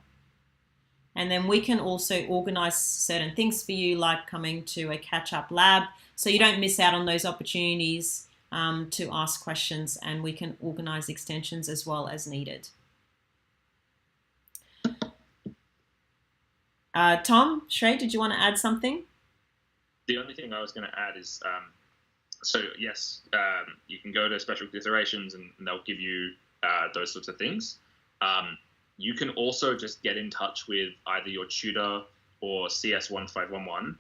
And then we can also organise certain things for you, like coming to a catch-up lab, so you don't miss out on those opportunities to ask questions, and we can organise extensions as well as needed. Tom, Shrey, did you want to add something? The only thing I was going to add is, so yes, you can go to special considerations and they'll give you those sorts of things. You can also just get in touch with either your tutor or CS1511.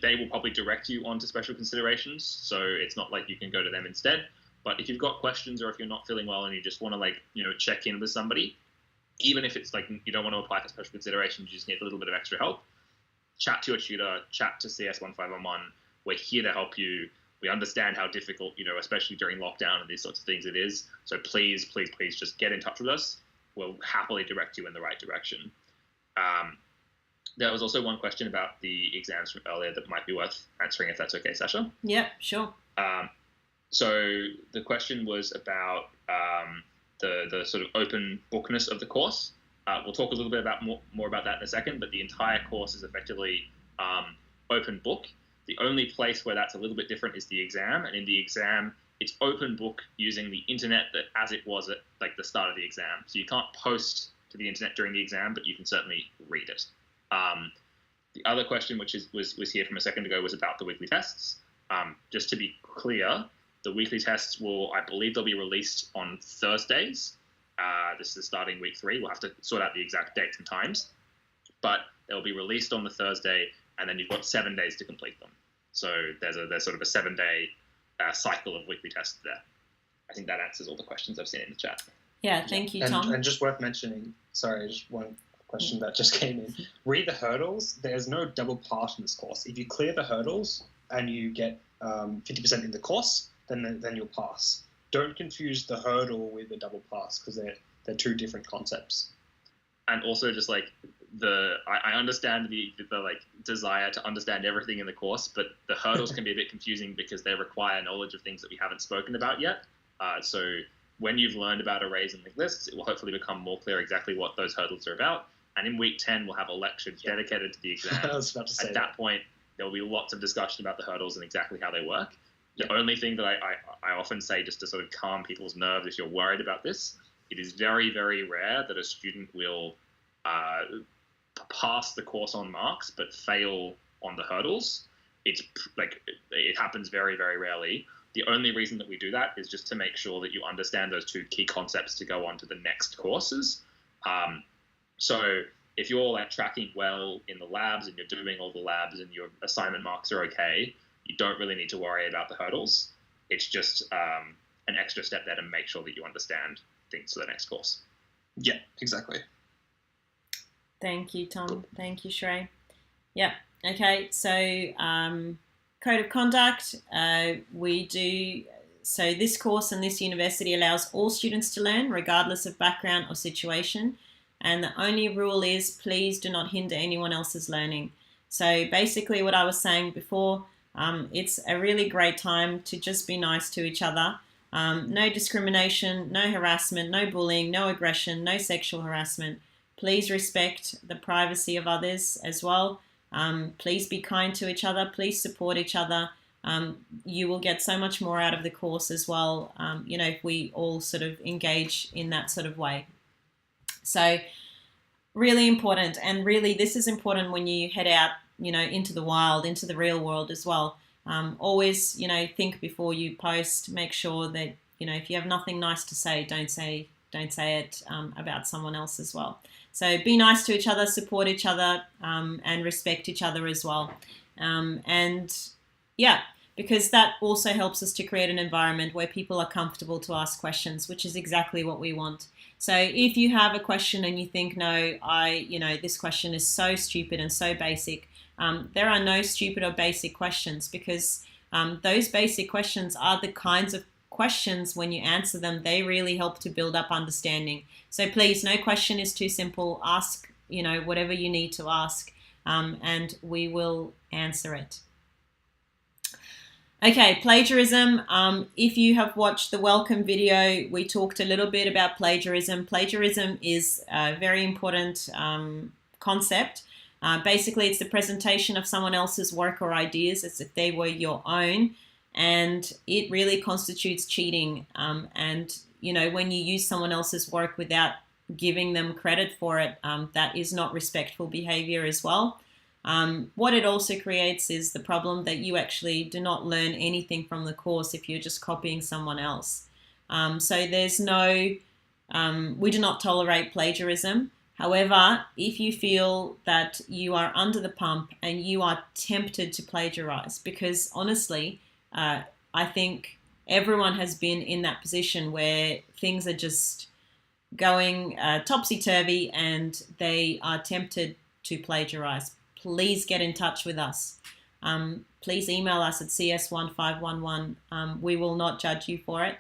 They will probably direct you onto special considerations, so it's not like you can go to them instead. But if you've got questions, or if you're not feeling well and you just want to check in with somebody, even if it's like you don't want to apply for special considerations, you just need a little bit of extra help, chat to your tutor, chat to CS1511. We're here to help you. We understand how difficult, especially during lockdown and these sorts of things it is. So please just get in touch with us. We'll happily direct you in the right direction. There was also one question about the exams from earlier that might be worth answering, if that's okay, Sasha. Yeah, sure. So the question was about the sort of open bookness of the course. We'll talk a little bit about more about that in a second, but the entire course is effectively open book. The only place where that's a little bit different is the exam, and in the exam, it's open book using the internet as it was at the start of the exam. So you can't post to the internet during the exam, but you can certainly read it. The other question, which was here from a second ago, was about the weekly tests. Just to be clear, the weekly tests I believe they'll be released on Thursdays. This is starting week 3. We'll have to sort out the exact dates and times, but they'll be released on the Thursday, and then you've got 7 days to complete them. So there's sort of a 7-day cycle of weekly tests there. I think that answers all the questions I've seen in the chat. Yeah, thank you, Tom. And just worth mentioning, sorry, just one question that just came in. Read the hurdles. There's no double pass in this course. If you clear the hurdles and you get 50% in the course, then you'll pass. Don't confuse the hurdle with the double pass, because they're two different concepts. And also, just I understand the desire to understand everything in the course, but the hurdles can be a bit confusing because they require knowledge of things that we haven't spoken about yet. So when you've learned about arrays and linked lists, it will hopefully become more clear exactly what those hurdles are about. And in week 10, we'll have a lecture dedicated to the exam. I was about to say At that point, there will be lots of discussion about the hurdles and exactly how they work. The only thing that I often say, just to sort of calm people's nerves if you're worried about this, it is very, very rare that a student will pass the course on marks but fail on the hurdles. It happens very, very rarely. The only reason that we do that is just to make sure that you understand those two key concepts to go on to the next courses. So if you're tracking well in the labs and you're doing all the labs and your assignment marks are okay, you don't really need to worry about the hurdles. It's just an extra step there to make sure that you understand things for the next course. Yeah, exactly. Thank you, Tom. Thank you, Shrey. Yeah. Okay. So code of conduct, so this course and this university allows all students to learn regardless of background or situation. And the only rule is please do not hinder anyone else's learning. So basically what I was saying before, it's a really great time to just be nice to each other. No discrimination, no harassment, no bullying, no aggression, no sexual harassment. Please respect the privacy of others as well. Please be kind to each other. Please support each other. You will get so much more out of the course as well, if we all sort of engage in that sort of way. So really important. And really this is important when you head out, into the wild, into the real world as well. Always, think before you post. Make sure that, if you have nothing nice to say, don't say it about someone else as well. So be nice to each other, support each other, and respect each other as well. Because that also helps us to create an environment where people are comfortable to ask questions, which is exactly what we want. So if you have a question and you think, no, this question is so stupid and so basic, there are no stupid or basic questions, because those basic questions are the kinds of questions, when you answer them, they really help to build up understanding. So please, no question is too simple. Ask, whatever you need to ask, and we will answer it. Okay, plagiarism. If you have watched the welcome video, we talked a little bit about plagiarism. Plagiarism is a very important concept. Basically, it's the presentation of someone else's work or ideas as if they were your own, and it really constitutes cheating. And when you use someone else's work without giving them credit for it, that is not respectful behavior as well. What it also creates is the problem that you actually do not learn anything from the course if you're just copying someone else. So there's we do not tolerate plagiarism. However, if you feel that you are under the pump and you are tempted to plagiarize, because honestly, I think everyone has been in that position where things are just going topsy-turvy and they are tempted to plagiarize, please get in touch with us. Please email us at cs1511. We will not judge you for it.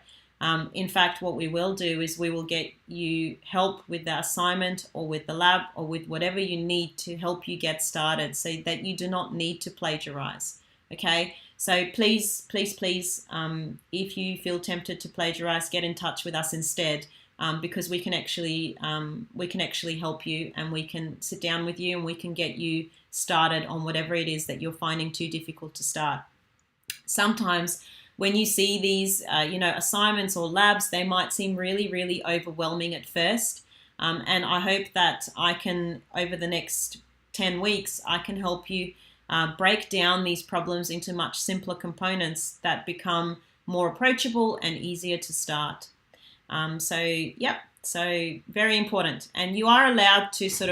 In fact, what we will do is we will get you help with the assignment or with the lab or with whatever you need to help you get started, so that you do not need to plagiarize. Okay, so please, if you feel tempted to plagiarize, get in touch with us instead, because we can actually help you, and we can sit down with you and we can get you started on whatever it is that you're finding too difficult to start. Sometimes when you see these, assignments or labs, they might seem really, really overwhelming at first. And I hope that I can, over the next 10 weeks, I can help you break down these problems into much simpler components that become more approachable and easier to start. So very important. And you are allowed to talk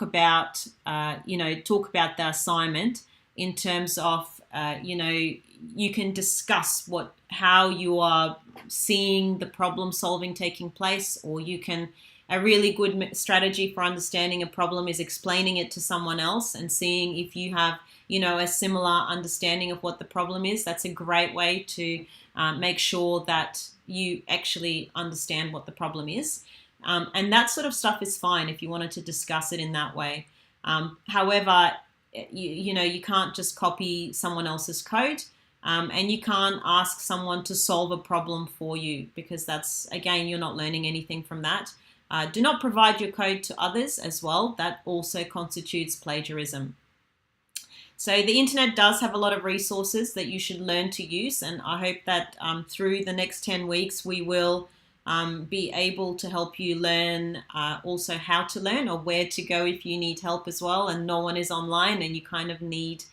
about, the assignment in terms of, you can discuss how you are seeing the problem solving taking place, or a really good strategy for understanding a problem is explaining it to someone else and seeing if you have, a similar understanding of what the problem is. That's a great way to make sure that you actually understand what the problem is. And that sort of stuff is fine if you wanted to discuss it in that way. However, you can't just copy someone else's code, and you can't ask someone to solve a problem for you, because that's, again, you're not learning anything from that. Do not provide your code to others as well. That also constitutes plagiarism. So the internet does have a lot of resources that you should learn to use, and I hope that through the next 10 weeks we will be able to help you learn also how to learn, or where to go if you need help as well and no one is online and you kind of need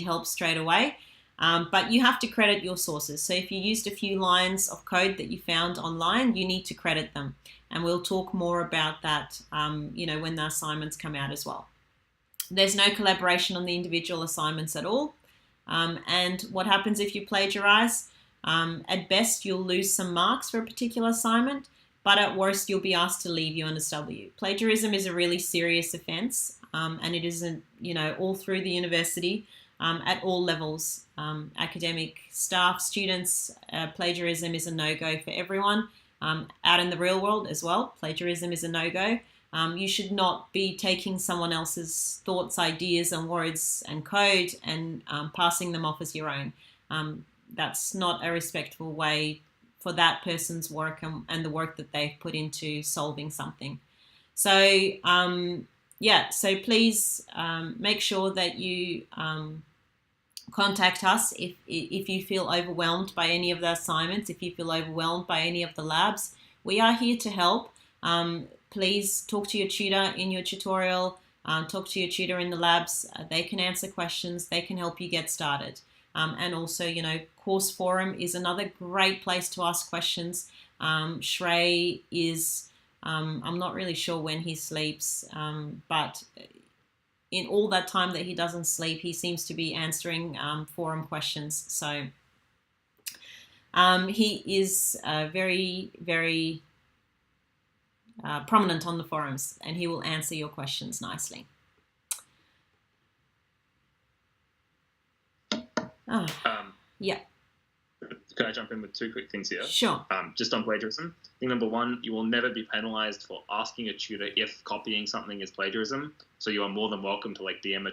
help straight away. But you have to credit your sources. So if you used a few lines of code that you found online, you need to credit them. And we'll talk more about that when the assignments come out as well. There's no collaboration on the individual assignments at all. And what happens if you plagiarize? At best, you'll lose some marks for a particular assignment, but at worst, you'll be asked to leave UNSW. Plagiarism is a really serious offence, and it isn't, all through the university, at all levels, academic staff, students. Plagiarism is a no-go for everyone. Out in the real world as well, plagiarism is a no-go. You should not be taking someone else's thoughts, ideas, and words and code and passing them off as your own. That's not a respectful way for that person's work and the work that they've put into solving something. So, so please make sure that you contact us if you feel overwhelmed by any of the assignments, if you feel overwhelmed by any of the labs. We are here to help. Please talk to your tutor in your tutorial, talk to your tutor in the labs. They can answer questions, they can help you get started. And also, Course Forum is another great place to ask questions. Shrey is, I'm not really sure when he sleeps, but in all that time that he doesn't sleep, he seems to be answering forum questions. So He is very, very prominent on the forums, and he will answer your questions nicely. Yeah. Can I jump in with two quick things here? Sure. Just on plagiarism. Thing number one, you will never be penalized for asking a tutor if copying something is plagiarism. So you are more than welcome to DM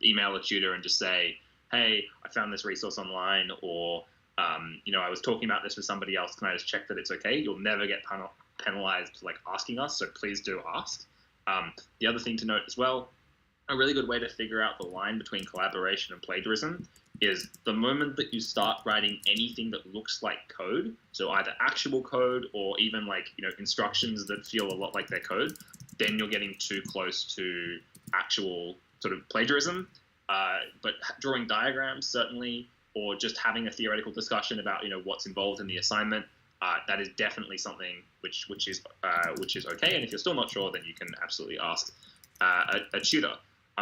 email a tutor and just say, hey, I found this resource online, or I was talking about this with somebody else. Can I just check that it's okay? You'll never get penalized for asking us. So please do ask. The other thing to note as well, a really good way to figure out the line between collaboration and plagiarism is the moment that you start writing anything that looks like code, so either actual code or even instructions that feel a lot like their code, then you're getting too close to actual sort of plagiarism. But drawing diagrams, certainly, or just having a theoretical discussion about what's involved in the assignment, that is definitely something which is okay. And if you're still not sure, then you can absolutely ask a tutor.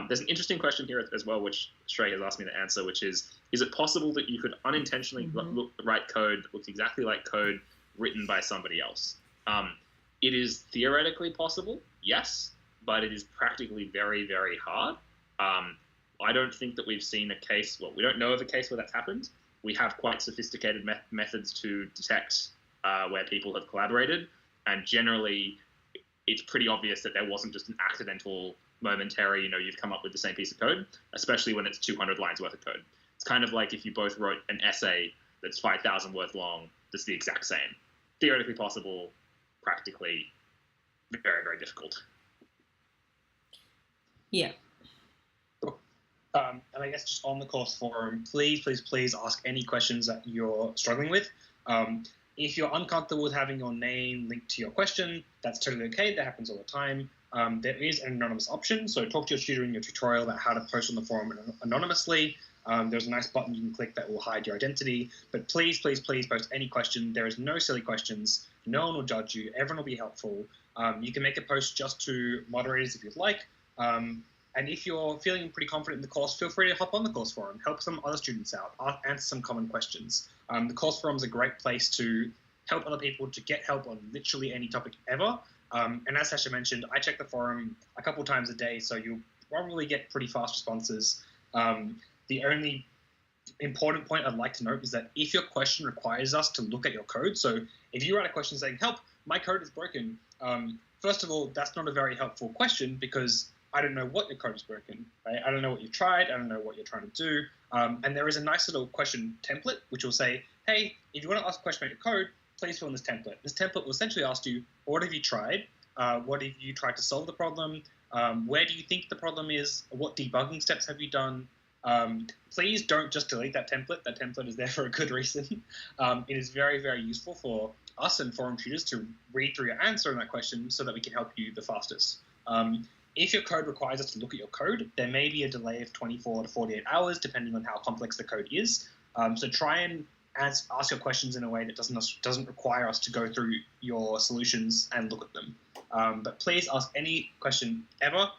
There's an interesting question here as well, which Shrey has asked me to answer, which is it possible that you could unintentionally write code that looks exactly like code written by somebody else? It is theoretically possible, yes, but it is practically very, very hard. I don't think that we've seen a case, we don't know of a case where that's happened. We have quite sophisticated methods to detect where people have collaborated, and generally it's pretty obvious that there wasn't just an accidental momentary, you've come up with the same piece of code, especially when it's 200 lines worth of code. It's kind of like if you both wrote an essay that's 5,000 words long, that's the exact same. Theoretically possible, practically very, very difficult. Yeah. And I guess just on the course forum, please ask any questions that you're struggling with. If you're uncomfortable with having your name linked to your question, that's totally okay. That happens all the time. There is an anonymous option, so talk to your tutor in your tutorial about how to post on the forum anonymously. There's a nice button you can click that will hide your identity. But please post any question. There is no silly questions. No one will judge you. Everyone will be helpful. You can make a post just to moderators if you'd like. And if you're feeling pretty confident in the course, feel free to hop on the course forum, help some other students out, answer some common questions. The course forum is a great place to help other people to get help on literally any topic ever. And as Sasha mentioned, I check the forum a couple times a day, so you'll probably get pretty fast responses. The only important point I'd like to note is that if your question requires us to look at your code, so if you write a question saying, help, my code is broken, first of all, that's not a very helpful question because I don't know what your code is broken. Right? I don't know what you've tried. I don't know what you're trying to do. And there is a nice little question template which will say, hey, if you want to ask a question about your code, please fill in this template. This template will essentially ask you, what have you tried? What have you tried to solve the problem? Where do you think the problem is? What debugging steps have you done? Please don't just delete that template. That template is there for a good reason. It is very, very useful for us and forum tutors to read through your answer on that question so that we can help you the fastest. If your code requires us to look at your code, there may be a delay of 24 to 48 hours, depending on how complex the code is. So try and ask your questions in a way that doesn't require us to go through your solutions and look at them. But please ask any question ever.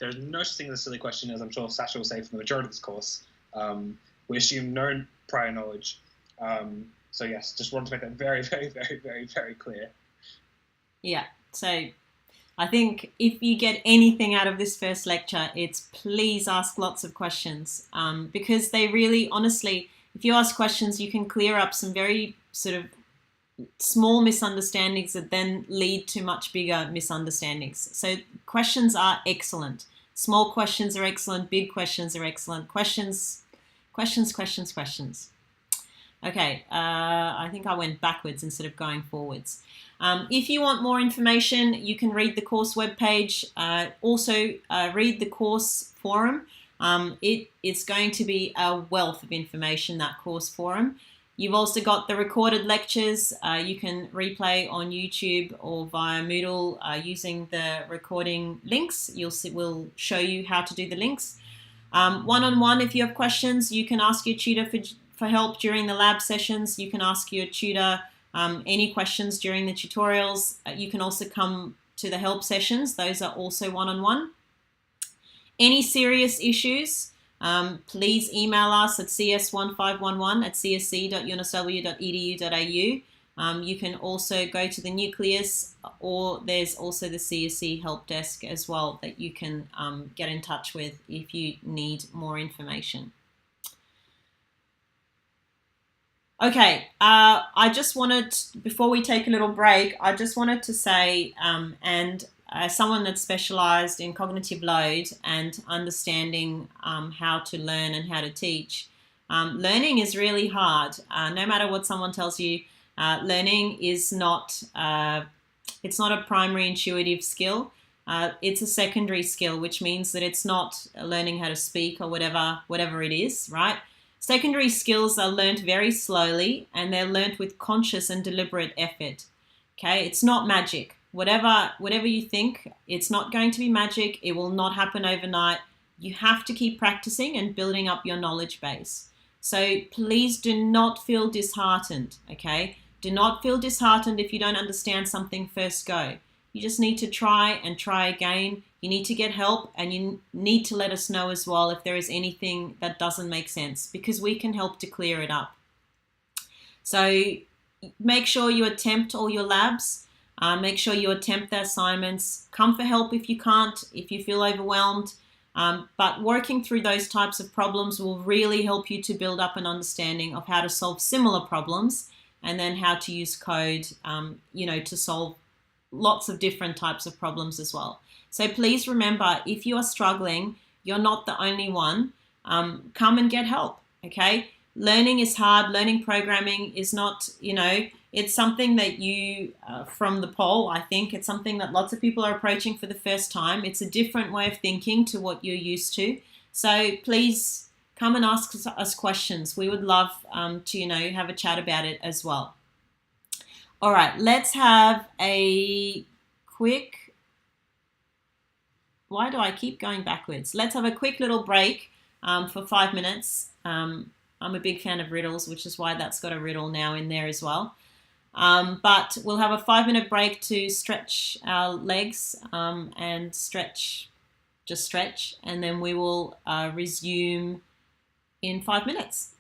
There's no such thing as a silly question, as I'm sure Sasha will say for the majority of this course. We assume no prior knowledge. So yes, just wanted to make that very, very, very, very, very clear. Yeah, so I think if you get anything out of this first lecture, it's please ask lots of questions because they really, honestly, if you ask questions, you can clear up some very sort of small misunderstandings that then lead to much bigger misunderstandings. So questions are excellent. Small questions are excellent. Big questions are excellent. Questions. Okay, I think I went backwards instead of going forwards. If you want more information, you can read the course webpage. Also, read the course forum. It's going to be a wealth of information, that course forum. You've also got the recorded lectures. You can replay on YouTube or via Moodle using the recording links. We'll show you how to do the links. One-on-one, if you have questions, you can ask your tutor for help during the lab sessions. You can ask your tutor any questions during the tutorials. You can also come to the help sessions. Those are also one-on-one. Any serious issues, Please email us at cs1511@csc.unsw.edu.au. You can also go to the Nucleus, or there's also the CSC help desk as well that you can get in touch with if you need more information. Okay, I just wanted, before we take a little break, I just wanted to say, and as someone that's specialized in cognitive load and understanding how to learn and how to teach, learning is really hard. No matter what someone tells you, learning is not, it's not a primary intuitive skill. It's a secondary skill, which means that it's not learning how to speak or whatever it is, right? Secondary skills are learnt very slowly, and they're learnt with conscious and deliberate effort. Okay, it's not magic. Whatever you think, it's not going to be magic. It will not happen overnight. You have to keep practicing and building up your knowledge base. So please do not feel disheartened, okay? Do not feel disheartened if you don't understand something first go. You just need to try and try again. You need to get help, and you need to let us know as well if there is anything that doesn't make sense, because we can help to clear it up. So make sure you attempt all your labs. Make sure you attempt the assignments. Come for help if you can't, if you feel overwhelmed. But working through those types of problems will really help you to build up an understanding of how to solve similar problems, and then how to use code, to solve lots of different types of problems as well. So please remember, if you are struggling, you're not the only one. Come and get help, okay? Learning is hard. Learning programming is not, it's something that you, from the poll, I think, it's something that lots of people are approaching for the first time. It's a different way of thinking to what you're used to. So please come and ask us questions. We would love to, have a chat about it as well. All right, let's have a quick, why do I keep going backwards? Let's have a quick little break for 5 minutes. I'm a big fan of riddles, which is why that's got a riddle now in there as well. But we'll have a 5-minute break to stretch our legs and stretch, and then we will resume in 5 minutes.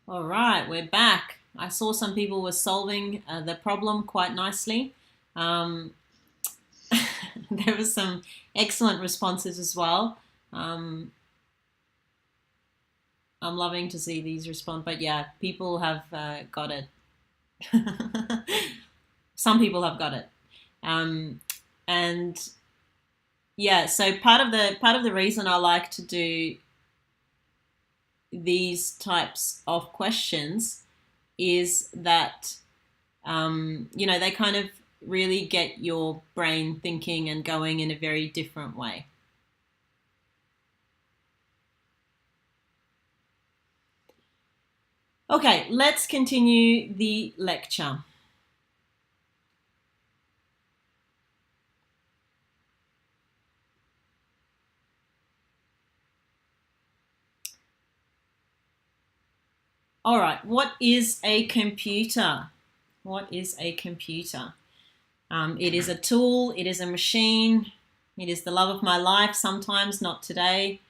All right, we're back. I saw some people were solving the problem quite nicely. Um, there were some excellent responses as well. I'm loving to see these respond, but yeah, people have got it. Some people have got it, and yeah. So part of the reason I like to do these types of questions is that they kind of really get your brain thinking and going in a very different way. Okay, let's continue the lecture. All right, what is a computer? What is a computer? It is a tool, it is a machine, it is the love of my life sometimes, not today.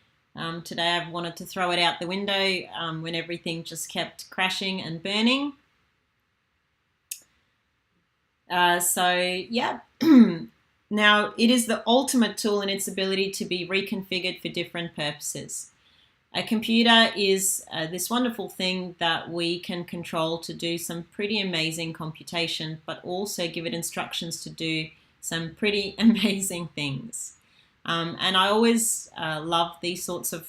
Today I've wanted to throw it out the window when everything just kept crashing and burning. So yeah, now it is the ultimate tool in its ability to be reconfigured for different purposes. A computer is this wonderful thing that we can control to do some pretty amazing computation, but also give it instructions to do some pretty amazing things. And I always love these sorts of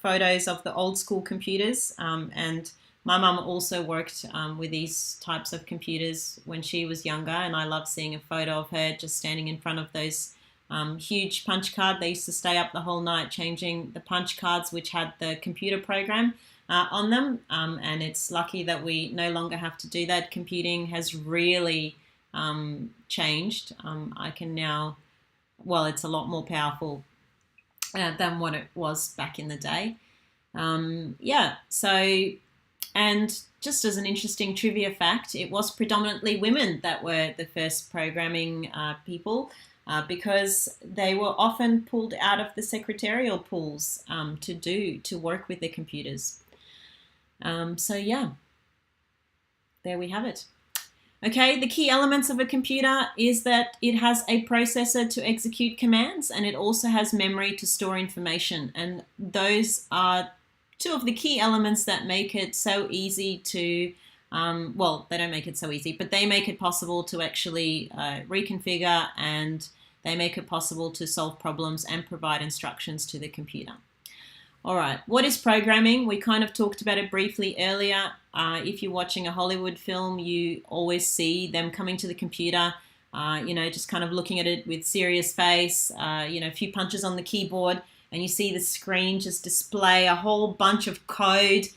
photos of the old school computers. And my mum also worked with these types of computers when she was younger, and I love seeing a photo of her just standing in front of those huge punch card. They used to stay up the whole night changing the punch cards, which had the computer program on them. And it's lucky that we no longer have to do that. Computing has really changed. I can now, well, it's a lot more powerful than what it was back in the day. And just as an interesting trivia fact, it was predominantly women that were the first programming people. Because they were often pulled out of the secretarial pools to work with the computers. So yeah, there we have it. Okay, the key elements of a computer is that it has a processor to execute commands, and it also has memory to store information. And those are two of the key elements that make it so easy to they don't make it so easy, but they make it possible to actually reconfigure, and they make it possible to solve problems and provide instructions to the computer. All right, what is programming? We kind of talked about it briefly earlier. If you're watching a Hollywood film, you always see them coming to the computer, just kind of looking at it with serious face, a few punches on the keyboard, and you see the screen just display a whole bunch of code.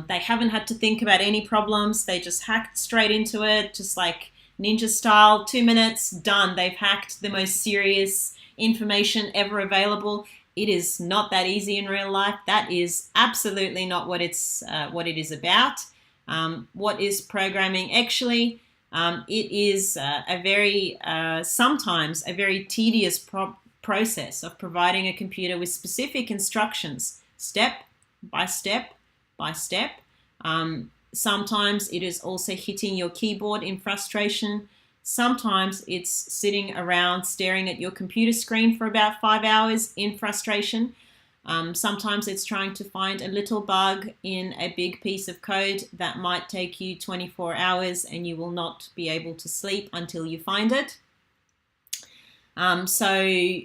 They haven't had to think about any problems. They just hacked straight into it, just like ninja style, 2 minutes, done. They've hacked the most serious information ever available. It is not that easy in real life. That is absolutely not what it is about. What is programming actually? It is sometimes a very tedious process of providing a computer with specific instructions, step by step by step. Sometimes it is also hitting your keyboard in frustration. Sometimes it's sitting around staring at your computer screen for about 5 hours in frustration. Sometimes it's trying to find a little bug in a big piece of code that might take you 24 hours and you will not be able to sleep until you find it. So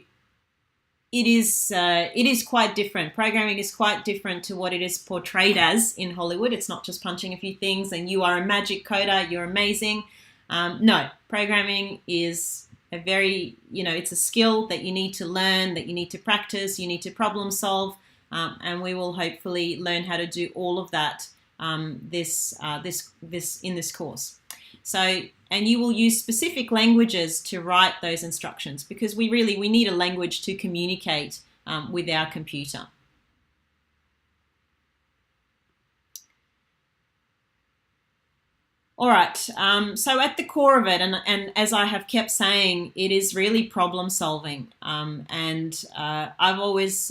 it is quite different. Programming is quite different to what it is portrayed as in Hollywood. It's not just punching a few things and you are a magic coder, you're amazing. No, programming is it's a skill that you need to learn, that you need to practice, you need to problem solve, and we will hopefully learn how to do all of that this in this course. So, and you will use specific languages to write those instructions because we need a language to communicate with our computer. All right, so at the core of it, and as I have kept saying, it is really problem solving. I've always,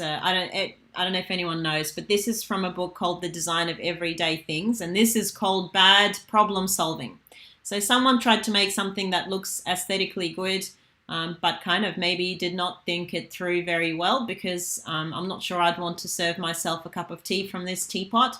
I don't know if anyone knows, but this is from a book called The Design of Everyday Things, and this is called Bad Problem Solving. So someone tried to make something that looks aesthetically good, but kind of maybe did not think it through very well, because I'm not sure I'd want to serve myself a cup of tea from this teapot.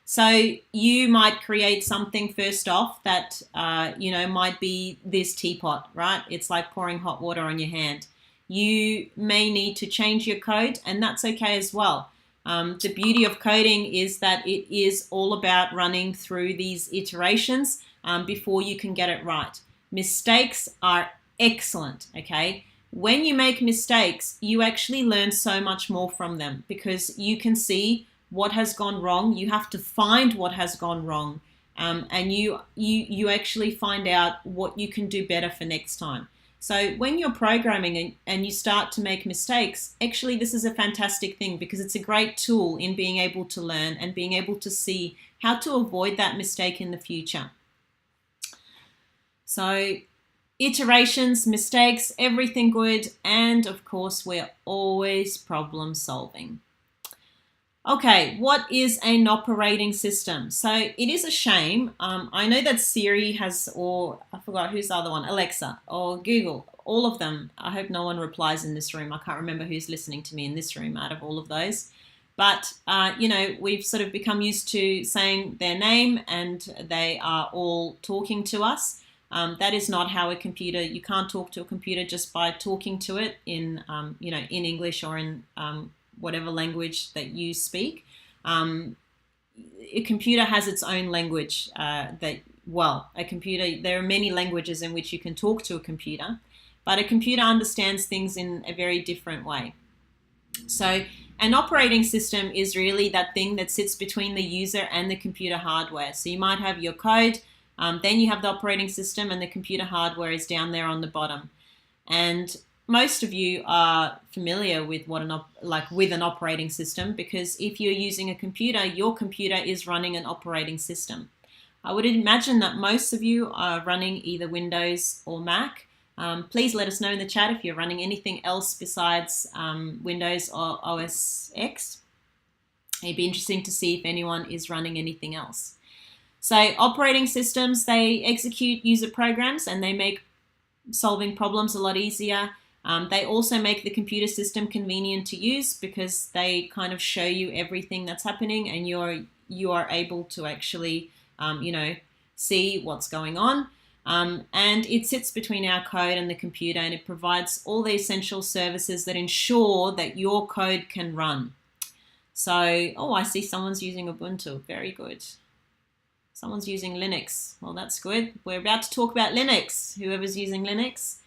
So you might create something first off that, might be this teapot, right? It's like pouring hot water on your hand. You may need to change your code, and that's okay as well. The beauty of coding is that it is all about running through these iterations before you can get it right. Mistakes are excellent, okay? When you make mistakes, you actually learn so much more from them, because you can see what has gone wrong. You have to find what has gone wrong, and you actually find out what you can do better for next time. So when you're programming and you start to make mistakes, actually this is a fantastic thing, because it's a great tool in being able to learn and being able to see how to avoid that mistake in the future. So iterations, mistakes, everything good, and of course we're always problem solving. Okay, what is an operating system? So it is a shame. I know that Siri has, or I forgot who's the other one, Alexa or Google, all of them. I hope no one replies in this room. I can't remember who's listening to me in this room out of all of those. But, we've sort of become used to saying their name and they are all talking to us. That is not how a computer, you can't talk to a computer just by talking to it in English or in whatever language that you speak. A computer has its own language there are many languages in which you can talk to a computer, but a computer understands things in a very different way. So an operating system is really that thing that sits between the user and the computer hardware. So you might have your code, then you have the operating system, and the computer hardware is down there on the bottom. And most of you are familiar with with an operating system, because if you're using a computer, your computer is running an operating system. I would imagine that most of you are running either Windows or Mac. Please let us know in the chat if you're running anything else besides Windows or OS X. It'd be interesting to see if anyone is running anything else. So operating systems, they execute user programs and they make solving problems a lot easier. They also make the computer system convenient to use, because they kind of show you everything that's happening, and you are able to actually see what's going on. And it sits between our code and the computer, and it provides all the essential services that ensure that your code can run. So, I see someone's using Ubuntu. Very good. Someone's using Linux. Well, that's good. We're about to talk about Linux, whoever's using Linux.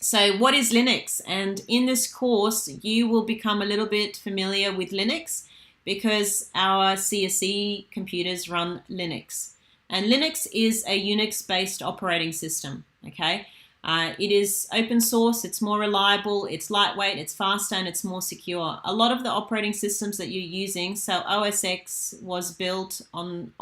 So what is Linux? And in this course, you will become a little bit familiar with Linux, because our CSE computers run Linux. And Linux is a Unix-based operating system, okay? It is open source, it's more reliable, it's lightweight, it's faster, and it's more secure. A lot of the operating systems that you're using, so OS X was built on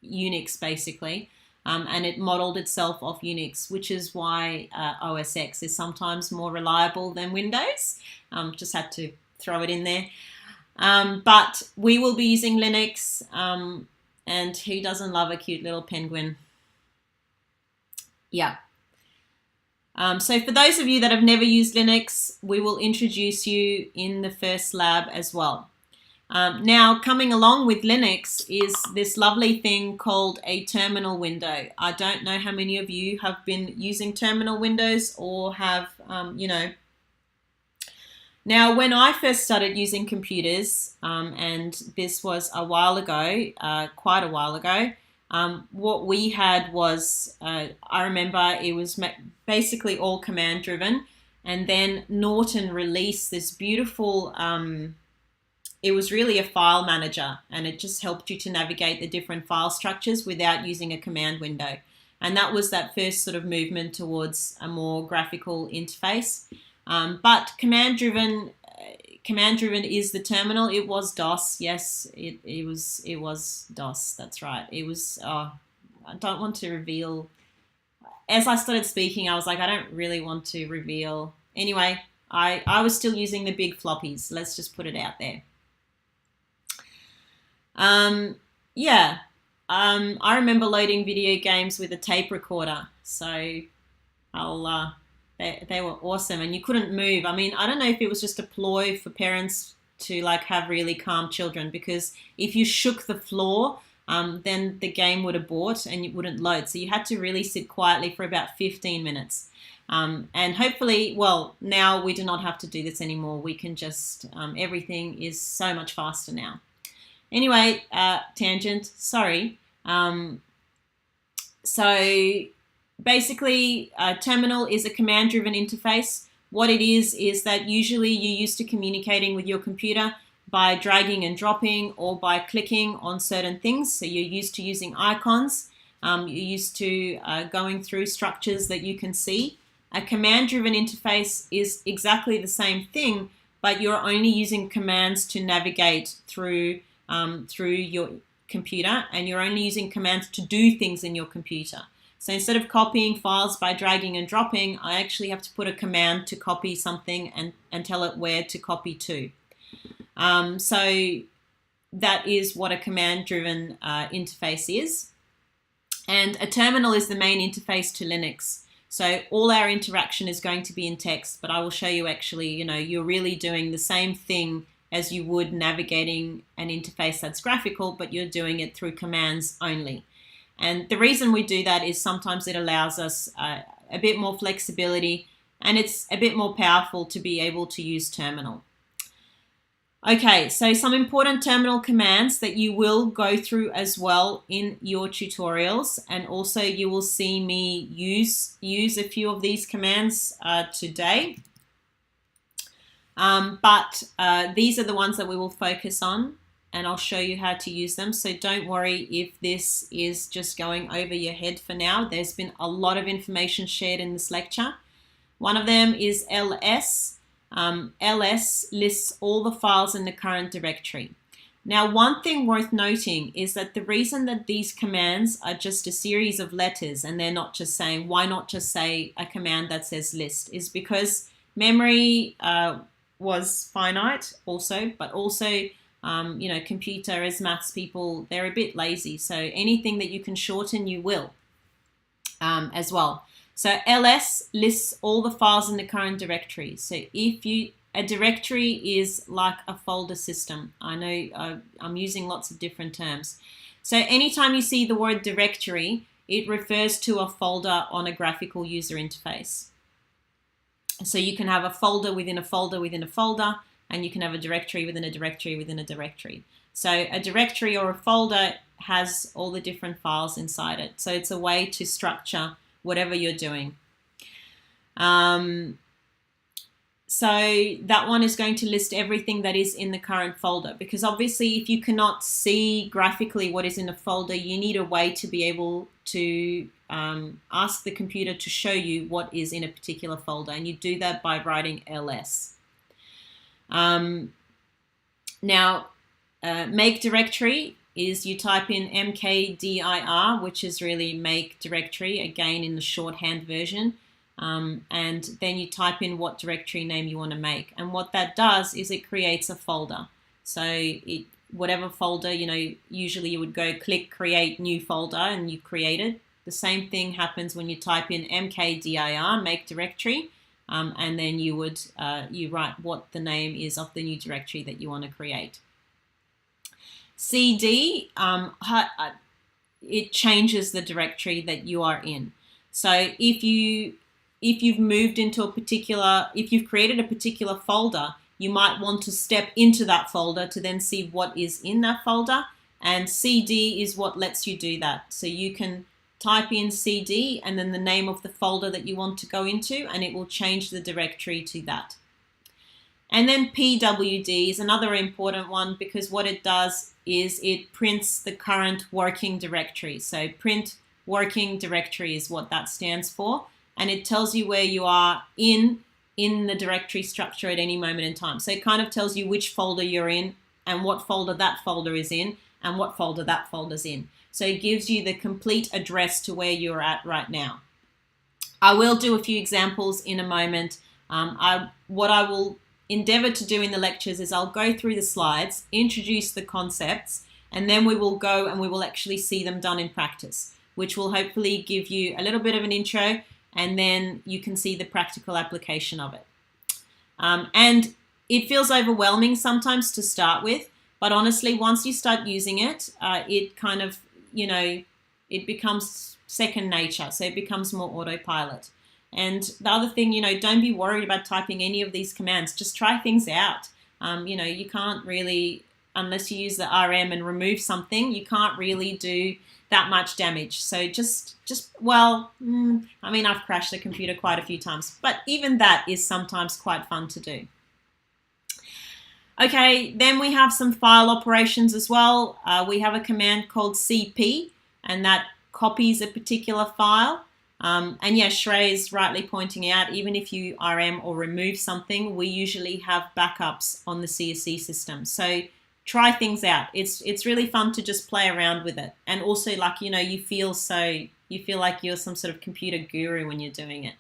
Unix basically, and it modeled itself off Unix, which is why OS X is sometimes more reliable than Windows. Just had to throw it in there. But we will be using Linux, and who doesn't love a cute little penguin? Yeah. So for those of you that have never used Linux, we will introduce you in the first lab as well. Now, coming along with Linux is this lovely thing called a terminal window. I don't know how many of you have been using terminal windows or have, Now, when I first started using computers, and this was a while ago, quite a while ago, what we had was, I remember it was basically all command driven, and then Norton released this beautiful, it was really a file manager, and it just helped you to navigate the different file structures without using a command window. And that was that first sort of movement towards a more graphical interface. But command driven is the terminal. It was DOS. Yes, it was DOS. That's right. It was, I don't want to reveal. As I started speaking, I was like, I don't really want to reveal. Anyway, I was still using the big floppies. Let's just put it out there. I remember loading video games with a tape recorder. So they were awesome, and you couldn't move. I mean, I don't know if it was just a ploy for parents to like have really calm children, because if you shook the floor, then the game would abort and it wouldn't load. So you had to really sit quietly for about 15 minutes. And hopefully, well, now we do not have to do this anymore. We can just, everything is so much faster now. Anyway, tangent, sorry. So basically, Terminal is a command-driven interface. What it is that usually you're used to communicating with your computer by dragging and dropping or by clicking on certain things. So you're used to using icons. You're used to going through structures that you can see. A command-driven interface is exactly the same thing, but you're only using commands to navigate through your computer, and you're only using commands to do things in your computer. So instead of copying files by dragging and dropping, I actually have to put a command to copy something and tell it where to copy to. So that is what a command-driven interface is. And a terminal is the main interface to Linux. So all our interaction is going to be in text, but I will show you actually, you're really doing the same thing as you would navigating an interface that's graphical, but you're doing it through commands only. And the reason we do that is sometimes it allows us a bit more flexibility, and it's a bit more powerful to be able to use terminal. Okay, so some important terminal commands that you will go through as well in your tutorials, and also you will see me use a few of these commands today. But these are the ones that we will focus on, and I'll show you how to use them. So don't worry if this is just going over your head for now. There's been a lot of information shared in this lecture. One of them is ls. ls lists all the files in the current directory. Now, one thing worth noting is that the reason that these commands are just a series of letters and they're not just saying, why not just say a command that says list, is because memory was finite also, but also, computers, maths people, they're a bit lazy. So anything that you can shorten, you will as well. So ls lists all the files in the current directory. So a directory is like a folder system. I know I'm using lots of different terms. So anytime you see the word directory, it refers to a folder on a graphical user interface. So you can have a folder within a folder within a folder, and you can have a directory within a directory within a directory. So a directory or a folder has all the different files inside it. So it's a way to structure whatever you're doing. So that one is going to list everything that is in the current folder, because obviously if you cannot see graphically what is in a folder, you need a way to be able to ask the computer to show you what is in a particular folder, and you do that by writing ls. Now, make directory is you type in mkdir, which is really make directory, again in the shorthand version, and then you type in what directory name you want to make. And what that does is it creates a folder. So whatever folder, usually you would go click create new folder and you create it. The same thing happens when you type in mkdir, make directory, and then you would you write what the name is of the new directory that you want to create. cd, it changes the directory that you are in. So if you've moved into if you've created a particular folder, you might want to step into that folder to then see what is in that folder, and cd is what lets you do that. So you can type in cd and then the name of the folder that you want to go into, and it will change the directory to that. And then pwd is another important one, because what it does is it prints the current working directory. So print working directory is what that stands for, and it tells you where you are in the directory structure at any moment in time. So it kind of tells you which folder you're in and what folder that folder is in and what folder that folder's in. So it gives you the complete address to where you're at right now. I will do a few examples in a moment What I will endeavor to do in the lectures is I'll go through the slides, introduce the concepts, and then we will go and we will actually see them done in practice, which will hopefully give you a little bit of an intro, and then you can see the practical application of it. And it feels overwhelming sometimes to start with, but honestly, once you start using it, it kind of, it becomes second nature. So it becomes more autopilot. And the other thing, don't be worried about typing any of these commands. Just try things out. You can't really, unless you use the RM and remove something, you can't really do that much damage. So I've crashed the computer quite a few times, but even that is sometimes quite fun to do. Okay, then we have some file operations as well. We have a command called CP, and that copies a particular file. And yeah, Shrey is rightly pointing out, even if you RM or remove something, we usually have backups on the CSC system. So try things out. It's really fun to just play around with it. And also, you feel like you're some sort of computer guru when you're doing it.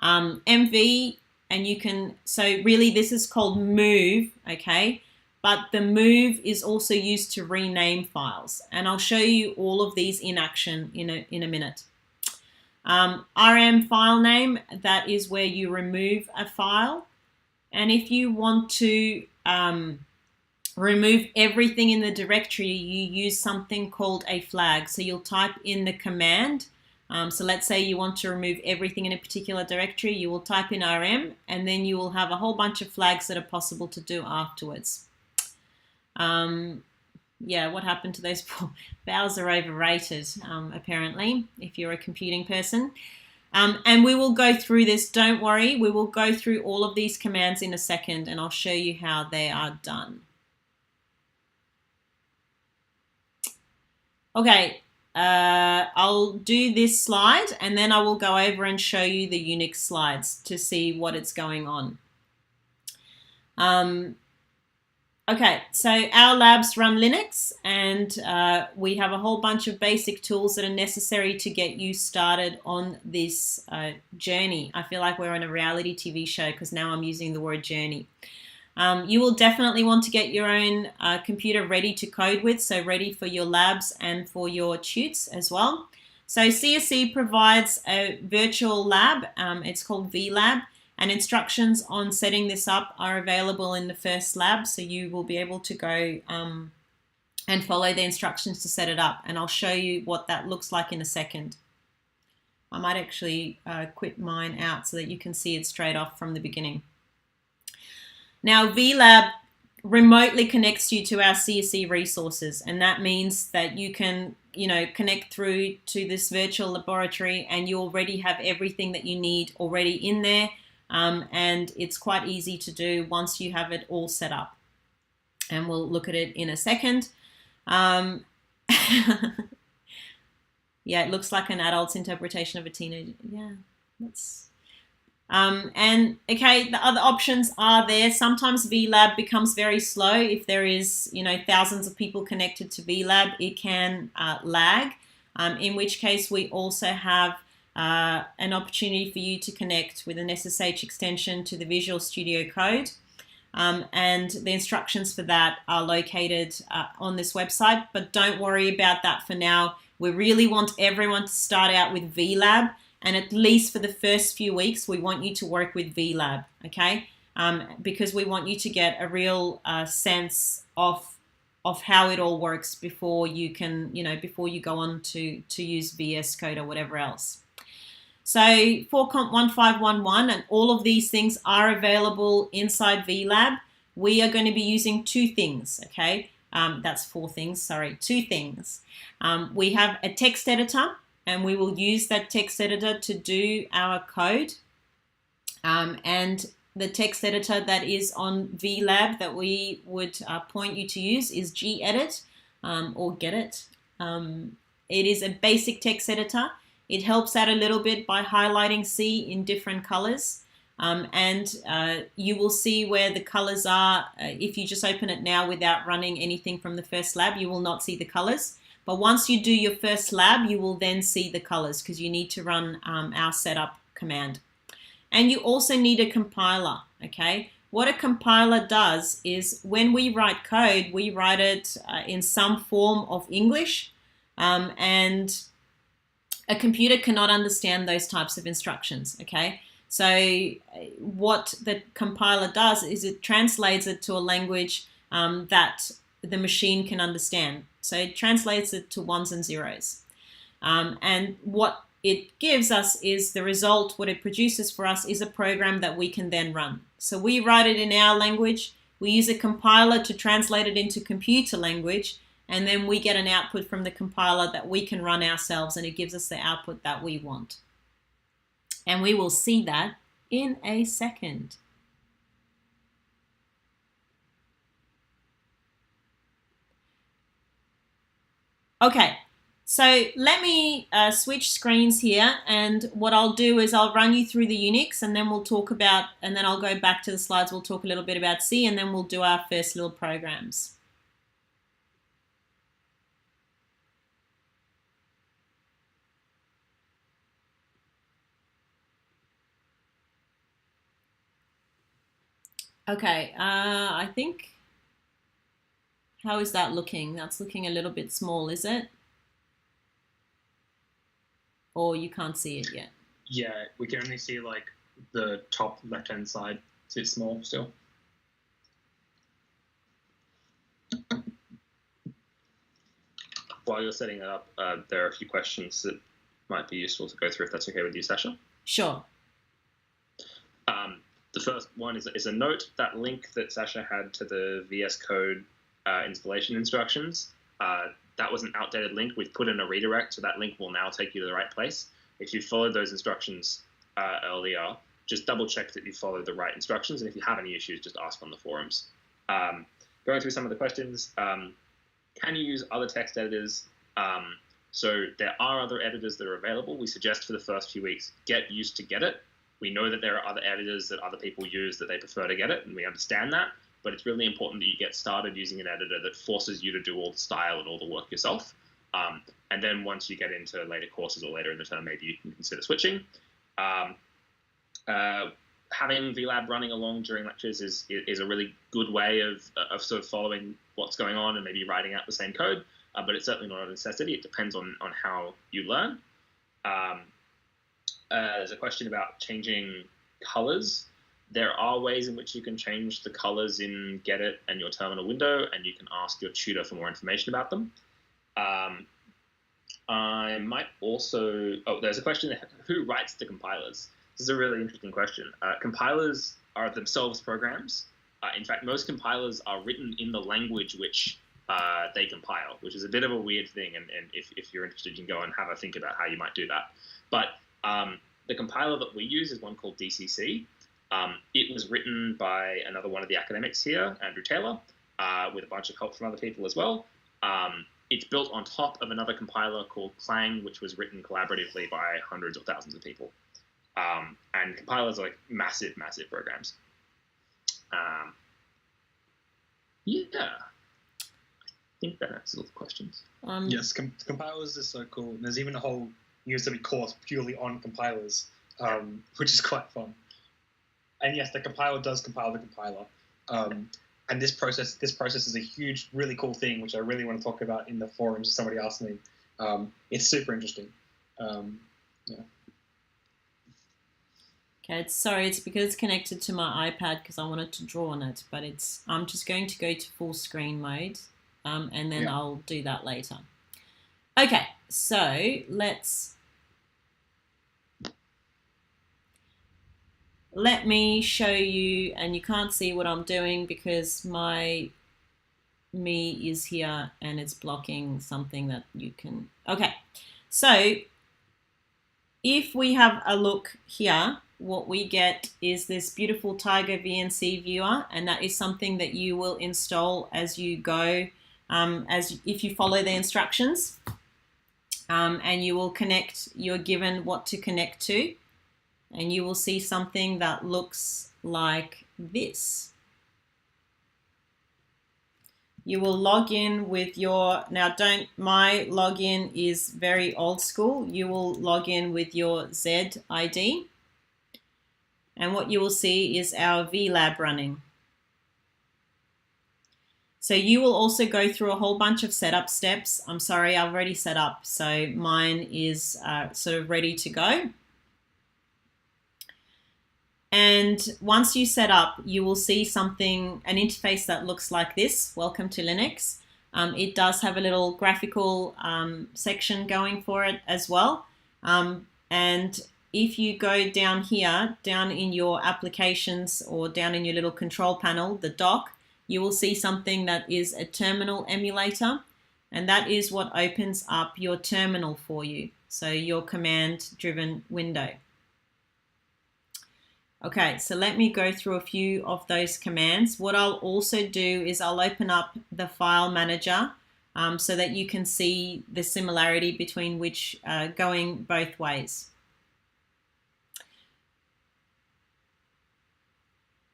MV, and so really this is called move, okay? But the move is also used to rename files. And I'll show you all of these in action in a minute. RM file name, that is where you remove a file. And if you want to remove everything in the directory, you use something called a flag. So you'll type in the command. So let's say you want to remove everything in a particular directory, you will type in RM, and then you will have a whole bunch of flags that are possible to do afterwards. Yeah, what happened to those? Vowels are overrated, apparently, if you're a computing person. And we will go through this, don't worry. We will go through all of these commands in a second, and I'll show you how they are done. Okay, I'll do this slide, and then I will go over and show you the Unix slides to see what it's going on. Okay, so our labs run Linux, and we have a whole bunch of basic tools that are necessary to get you started on this journey. I feel like we're on a reality TV show because now I'm using the word journey. You will definitely want to get your own computer ready to code with, so ready for your labs and for your tutes as well. So CSC provides a virtual lab. It's called VLab. And instructions on setting this up are available in the first lab, so you will be able to go and follow the instructions to set it up. And I'll show you what that looks like in a second. I might actually quit mine out so that you can see it straight off from the beginning. Now, VLab remotely connects you to our CSC resources, and that means that you can connect through to this virtual laboratory, and you already have everything that you need already in there. And it's quite easy to do once you have it all set up. And we'll look at it in a second. Yeah, it looks like an adult's interpretation of a teenager. Yeah, that's... and okay, the other options are there. Sometimes VLab becomes very slow. If there is, thousands of people connected to VLab, it can lag. In which case we also have an opportunity for you to connect with an SSH extension to the Visual Studio Code. And the instructions for that are located on this website, but don't worry about that for now. We really want everyone to start out with VLab, and at least for the first few weeks, we want you to work with VLab, okay? Because we want you to get a real sense of how it all works before you can, before you go on to use VS Code or whatever else. So for Comp 1511, and all of these things are available inside VLab, we are going to be using two things, okay? That's four things, sorry, two things. We have a text editor, and we will use that text editor to do our code. And the text editor that is on VLab that we would point you to use is gedit or Gedit. It is a basic text editor. It helps out a little bit by highlighting C in different colors. And you will see where the colors are. If you just open it now without running anything from the first lab, you will not see the colors. But once you do your first lab, you will then see the colors because you need to run our setup command. And you also need a compiler, okay? What a compiler does is when we write code, we write it in some form of English, and a computer cannot understand those types of instructions, okay? So what the compiler does is it translates it to a language that the machine can understand. So it translates it to ones and zeros. And what it gives us is the result, what it produces for us is a program that we can then run. So we write it in our language, we use a compiler to translate it into computer language, and then we get an output from the compiler that we can run ourselves, and it gives us the output that we want. And we will see that in a second. Okay, so let me switch screens here, and what I'll do is I'll run you through the Unix, and then we'll talk about, and then I'll go back to the slides, we'll talk a little bit about C, and then we'll do our first little programs. Okay, I think, how is that looking? That's looking a little bit small, is it? Or you can't see it yet? Yeah, we can only see like the top left-hand side. It's small still. While you're setting it up, there are a few questions that might be useful to go through if that's okay with you, Sasha. Sure. The first one is a note. That link that Sasha had to the VS Code installation instructions, that was an outdated link. We've put in a redirect, so that link will now take you to the right place. If you followed those instructions earlier, just double check that you followed the right instructions, and if you have any issues, just ask on the forums. Going through some of the questions, can you use other text editors? So there are other editors that are available. We suggest for the first few weeks, get used to Gedit. We know that there are other editors that other people use that they prefer to Gedit, and we understand that, but it's really important that you get started using an editor that forces you to do all the style and all the work yourself. And then once you get into later courses or later in the term, maybe you can consider switching. Having VLab running along during lectures is a really good way of sort of following what's going on and maybe writing out the same code, but it's certainly not a necessity. It depends on how you learn. There's a question about changing colors. There are ways in which you can change the colors in Gedit and your terminal window, and you can ask your tutor for more information about them. I might also... Oh, there's a question, who writes the compilers? This is a really interesting question. Compilers are themselves programs. In fact, most compilers are written in the language which they compile, which is a bit of a weird thing, and if you're interested, you can go and have a think about how you might do that. But the compiler that we use is one called DCC. It was written by another one of the academics here, Andrew Taylor, with a bunch of help from other people as well. It's built on top of another compiler called Clang, which was written collaboratively by hundreds or thousands of people. And compilers are like massive, massive programs. Yeah, I think that answers all the questions. Yes, compilers are so cool. And there's even a whole USW course purely on compilers, which is quite fun. And yes, the compiler does compile the compiler. And this process is a huge, really cool thing, which I really want to talk about in the forums if somebody asks me. It's super interesting. Yeah. Okay, sorry, it's because it's connected to my iPad because I wanted to draw on it, but I'm just going to go to full screen mode, and then I'll do that later. Okay, so let me show you, and you can't see what I'm doing because my me is here and it's blocking something that you can. Okay, so if we have a look here, what we get is this beautiful Tiger VNC viewer, and that is something that you will install as you go, if you follow the instructions, and you will connect, you're given what to connect to, and you will see something that looks like this. You will log in with your, my login is very old school. You will log in with your Z ID. and what you will see is our VLab running. So you will also go through a whole bunch of setup steps. I'm sorry, I've already set up, so mine is sort of ready to go. And once you set up, you will see something, an interface that looks like this. Welcome to Linux. It does have a little graphical section going for it as well. And if you go down here, down in your applications or down in your little control panel, the dock, you will see something that is a terminal emulator, and that is what opens up your terminal for you. So your command-driven window. Okay, so let me go through a few of those commands. What I'll also do is I'll open up the file manager so that you can see the similarity between which going both ways.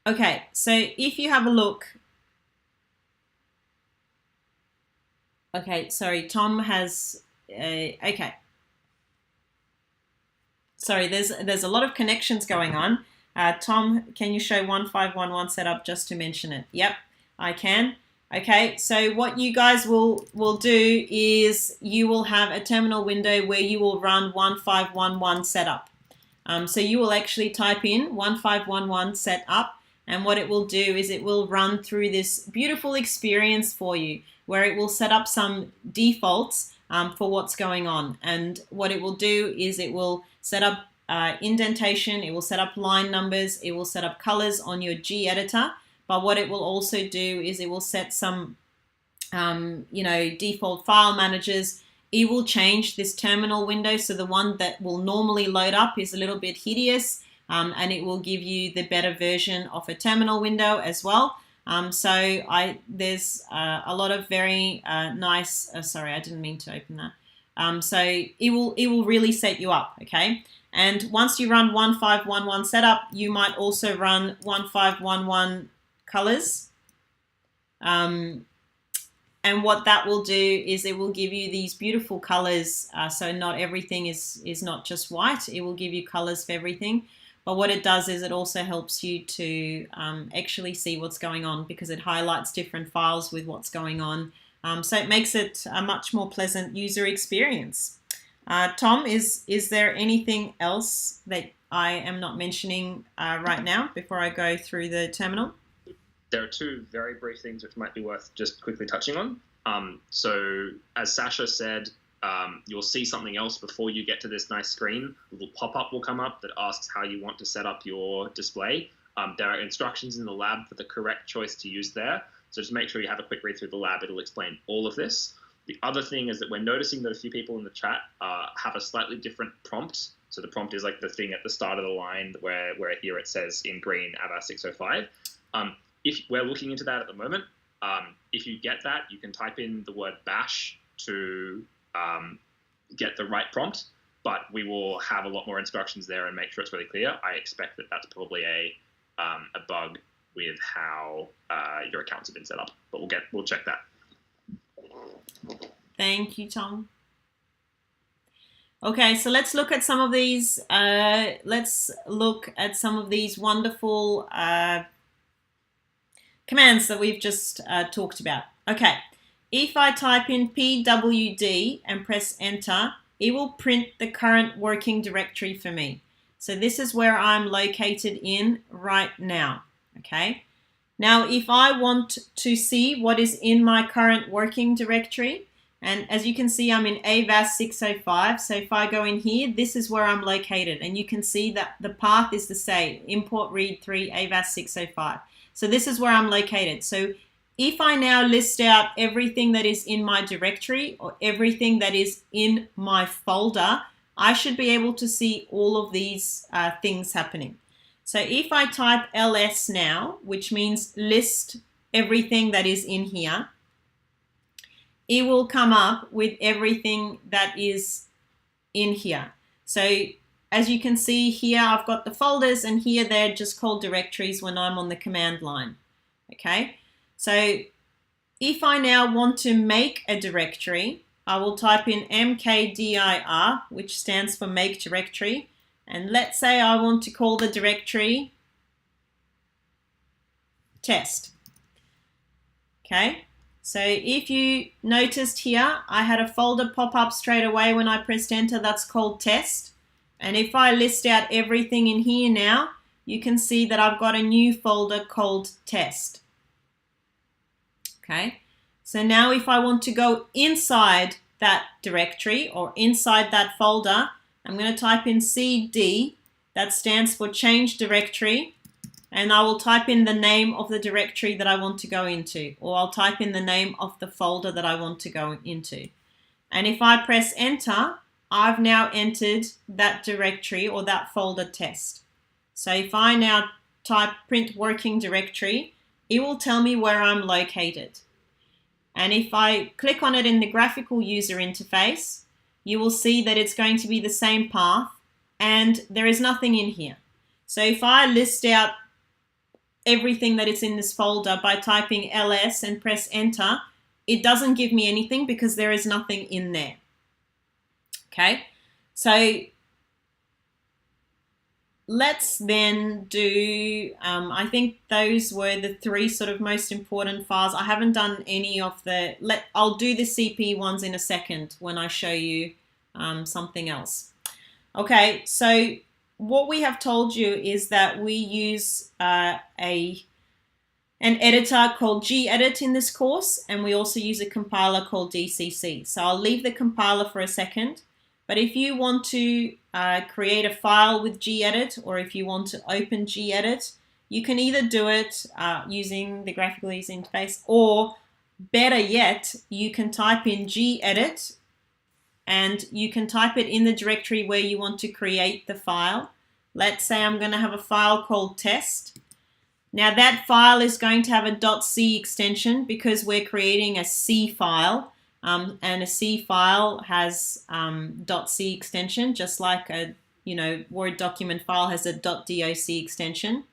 Okay, so if you have a look, okay, sorry, Tom has, okay. Sorry, there's a lot of connections going on. Tom, can you show 1511 setup just to mention it? Yep, I can. Okay, so what you guys will do is you will have a terminal window where you will run 1511 setup. So you will actually type in 1511 setup, and what it will do is it will run through this beautiful experience for you where it will set up some defaults for what's going on. And what it will do is it will set up indentation, it will set up line numbers, it will set up colors on your G-editor. But what it will also do is it will set some, default file managers. It will change this terminal window. So the one that will normally load up is a little bit hideous, and it will give you the better version of a terminal window as well. There's a lot of very nice, sorry, I didn't mean to open that. So it will really set you up, okay? And once you run 1511 setup, you might also run 1511 colors. And what that will do is it will give you these beautiful colors. So not everything is not just white. It will give you colors for everything. But what it does is it also helps you to actually see what's going on because it highlights different files with what's going on. So it makes it a much more pleasant user experience. Tom, is there anything else that I am not mentioning right now before I go through the terminal? There are two very brief things which might be worth just quickly touching on. So as Sasha said, you'll see something else before you get to this nice screen. A little pop-up will come up that asks how you want to set up your display. There are instructions in the lab for the correct choice to use there. So just make sure you have a quick read through the lab. It'll explain all of this. The other thing is that we're noticing that a few people in the chat have a slightly different prompt. So the prompt is like the thing at the start of the line where here it says in green AVAS 605. If we're looking into that at the moment, if you get that, you can type in the word bash to get the right prompt, but we will have a lot more instructions there and make sure it's really clear. I expect that that's probably a bug with how your accounts have been set up, but we'll check that. Thank you, Tom. Okay, so let's look at some of these. Let's look at some of these wonderful commands that we've just talked about. Okay, if I type in pwd and press enter, it will print the current working directory for me. So this is where I'm located in right now. Okay. Now, if I want to see what is in my current working directory, and as you can see, I'm in AVAS 605. So if I go in here, this is where I'm located. And you can see that the path is the same, import read 3 AVAS 605. So this is where I'm located. So if I now list out everything that is in my directory or everything that is in my folder, I should be able to see all of these things happening. So if I type ls now, which means list everything that is in here, it will come up with everything that is in here. So as you can see here, I've got the folders, and here they're just called directories when I'm on the command line. Okay, so if I now want to make a directory, I will type in mkdir, which stands for make directory, And let's say I want to call the directory test. Okay, so if you noticed here, I had a folder pop up straight away when I pressed enter that's called test. And if I list out everything in here now, you can see that I've got a new folder called test. Okay, so now if I want to go inside that directory or inside that folder, I'm going to type in cd, that stands for change directory, and I will type in the name of the directory that I want to go into, or I'll type in the name of the folder that I want to go into. And if I press enter, I've now entered that directory or that folder test. So if I now type print working directory, it will tell me where I'm located. And if I click on it in the graphical user interface, you will see that it's going to be the same path and there is nothing in here. So if I list out everything that is in this folder by typing ls and press enter, it doesn't give me anything because there is nothing in there. Okay, so let's then do, I think those were the three sort of most important files. I haven't done any of the, I'll do the CP ones in a second when I show you something else. Okay, so what we have told you is that we use an editor called gedit in this course, and we also use a compiler called DCC. So I'll leave the compiler for a second. But if you want to create a file with gedit, or if you want to open gedit, you can either do it using the graphical user interface, or better yet, you can type in gedit and you can type it in the directory where you want to create the file. Let's say I'm going to have a file called test. Now that file is going to have a .c extension because we're creating a C file. And a C file has .c extension, just like a Word document file has a .doc extension.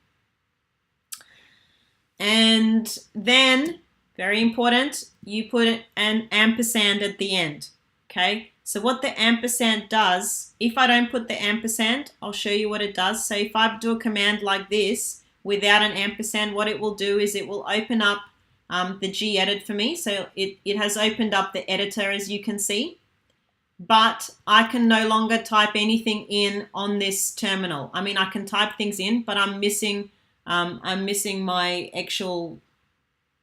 And then, very important, you put an ampersand at the end. Okay, so what the ampersand does, if I don't put the ampersand, I'll show you what it does. So if I do a command like this without an ampersand, what it will do is it will open up the gedit for me. So it has opened up the editor, as you can see, but I can no longer type anything in on this terminal. I mean, I can type things in, but I'm missing my actual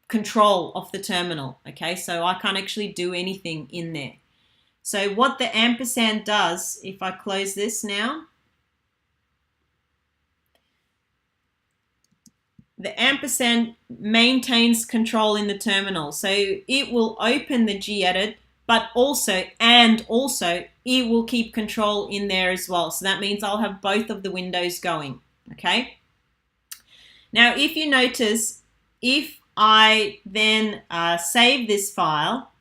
control of the terminal. Okay, so I can't actually do anything in there. So what the ampersand does, if I close this now, the ampersand maintains control in the terminal. So it will open the gedit, but also it will keep control in there as well. So that means I'll have both of the windows going, okay? Now, if you notice, if I then save this file,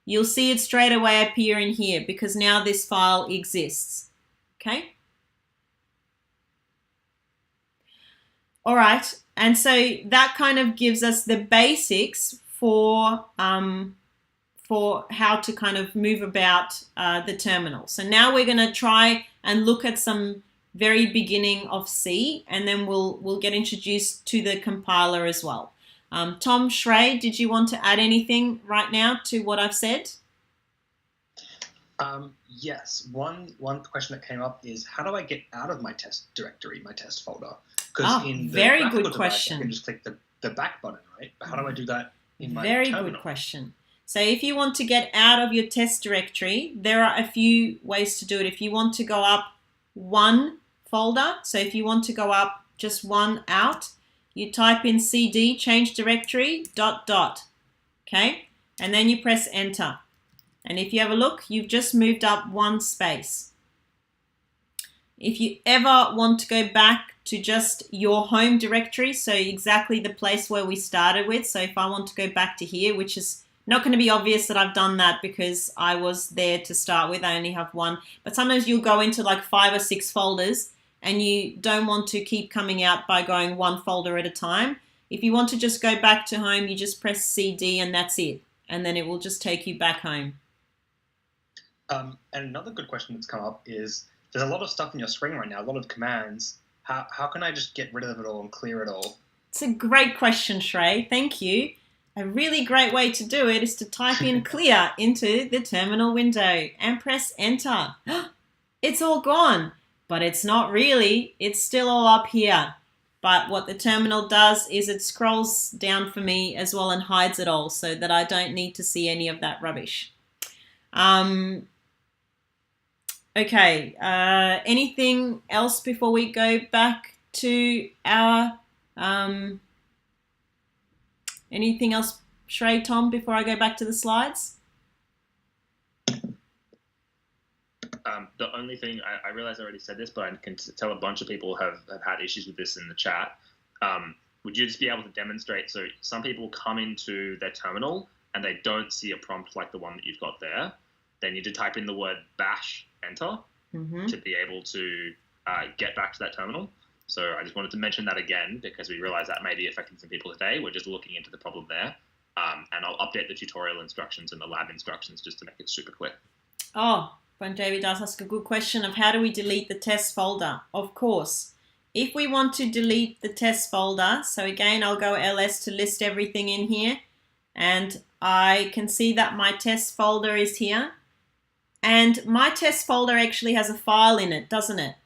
you'll see it straight away appear in here because now this file exists, okay? All right. And so that kind of gives us the basics for how to kind of move about the terminal. So now we're going to try and look at some very beginning of C, and then we'll get introduced to the compiler as well. Tom Shrey, did you want to add anything right now to what I've said? Yes. One question that came up is, how do I get out of my test directory, my test folder? Because in the very graphical good device, question. I can just click the back button, right? But how do I do that in my Very terminal? good question. So if you want to get out of your test directory, there are a few ways to do it. If you want to go up one folder, so if you want to go up just one out, you type in cd change directory ... okay, and then you press enter. And if you have a look, you've just moved up one space. If you ever want to go back to just your home directory, so exactly the place where we started with, so if I want to go back to here, which is not going to be obvious that I've done that because I was there to start with, I only have one, but sometimes you'll go into like 5 or 6 folders and you don't want to keep coming out by going one folder at a time. If you want to just go back to home, you just press CD and that's it, and then it will just take you back home. And another good question that's come up is, there's a lot of stuff on your screen right now, a lot of commands. How can I just get rid of it all and clear it all? It's a great question, Shrey. Thank you. A really great way to do it is to type in clear into the terminal window and press enter. It's all gone, but it's not really. It's still all up here. But what the terminal does is it scrolls down for me as well and hides it all so that I don't need to see any of that rubbish. Okay, anything else before we go back to our... anything else, Shrey, Tom, before I go back to the slides? The only thing, I realize I already said this, but I can tell a bunch of people have had issues with this in the chat. Would you just be able to demonstrate? So some people come into their terminal and they don't see a prompt like the one that you've got there. They need to type in the word bash, enter, to be able to get back to that terminal. So I just wanted to mention that again because we realize that may be affecting some people today. We're just looking into the problem there. And I'll update the tutorial instructions and the lab instructions just to make it super clear. Oh, Bon Jovi does ask a good question of how do we delete the test folder? Of course, if we want to delete the test folder, so again, I'll go ls to list everything in here. And I can see that my test folder is here. And my test folder actually has a file in it, doesn't it?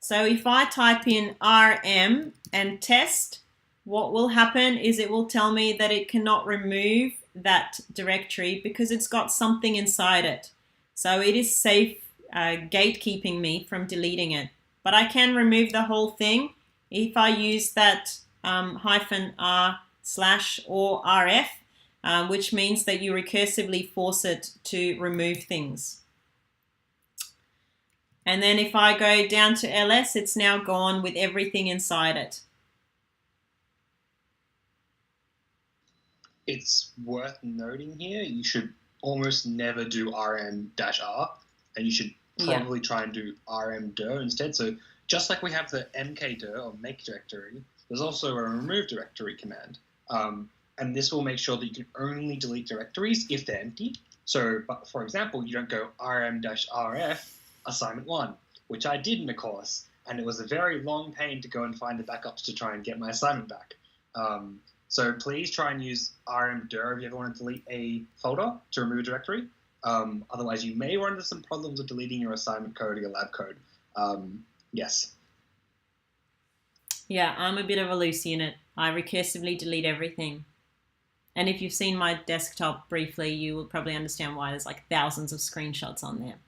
So if I type in rm and test, what will happen is it will tell me that it cannot remove that directory because it's got something inside it. So it is safe gatekeeping me from deleting it. But I can remove the whole thing if I use that -r/ or rf, which means that you recursively force it to remove things. And then if I go down to ls, it's now gone with everything inside it. It's worth noting here, you should almost never do rm-r, and you should probably try and do rm-dir instead. So just like we have the mkdir or make directory, there's also a remove directory command. And this will make sure that you can only delete directories if they're empty. So, for example, you don't go rm-rf assignment 1, which I did in the course, and it was a very long pain to go and find the backups to try and get my assignment back. So please try and use rm-dir if you ever want to delete a folder to remove a directory. Otherwise, you may run into some problems with deleting your assignment code or your lab code. Yes. Yeah, I'm a bit of a loose unit. I recursively delete everything. And if you've seen my desktop briefly, you will probably understand why there's like thousands of screenshots on there.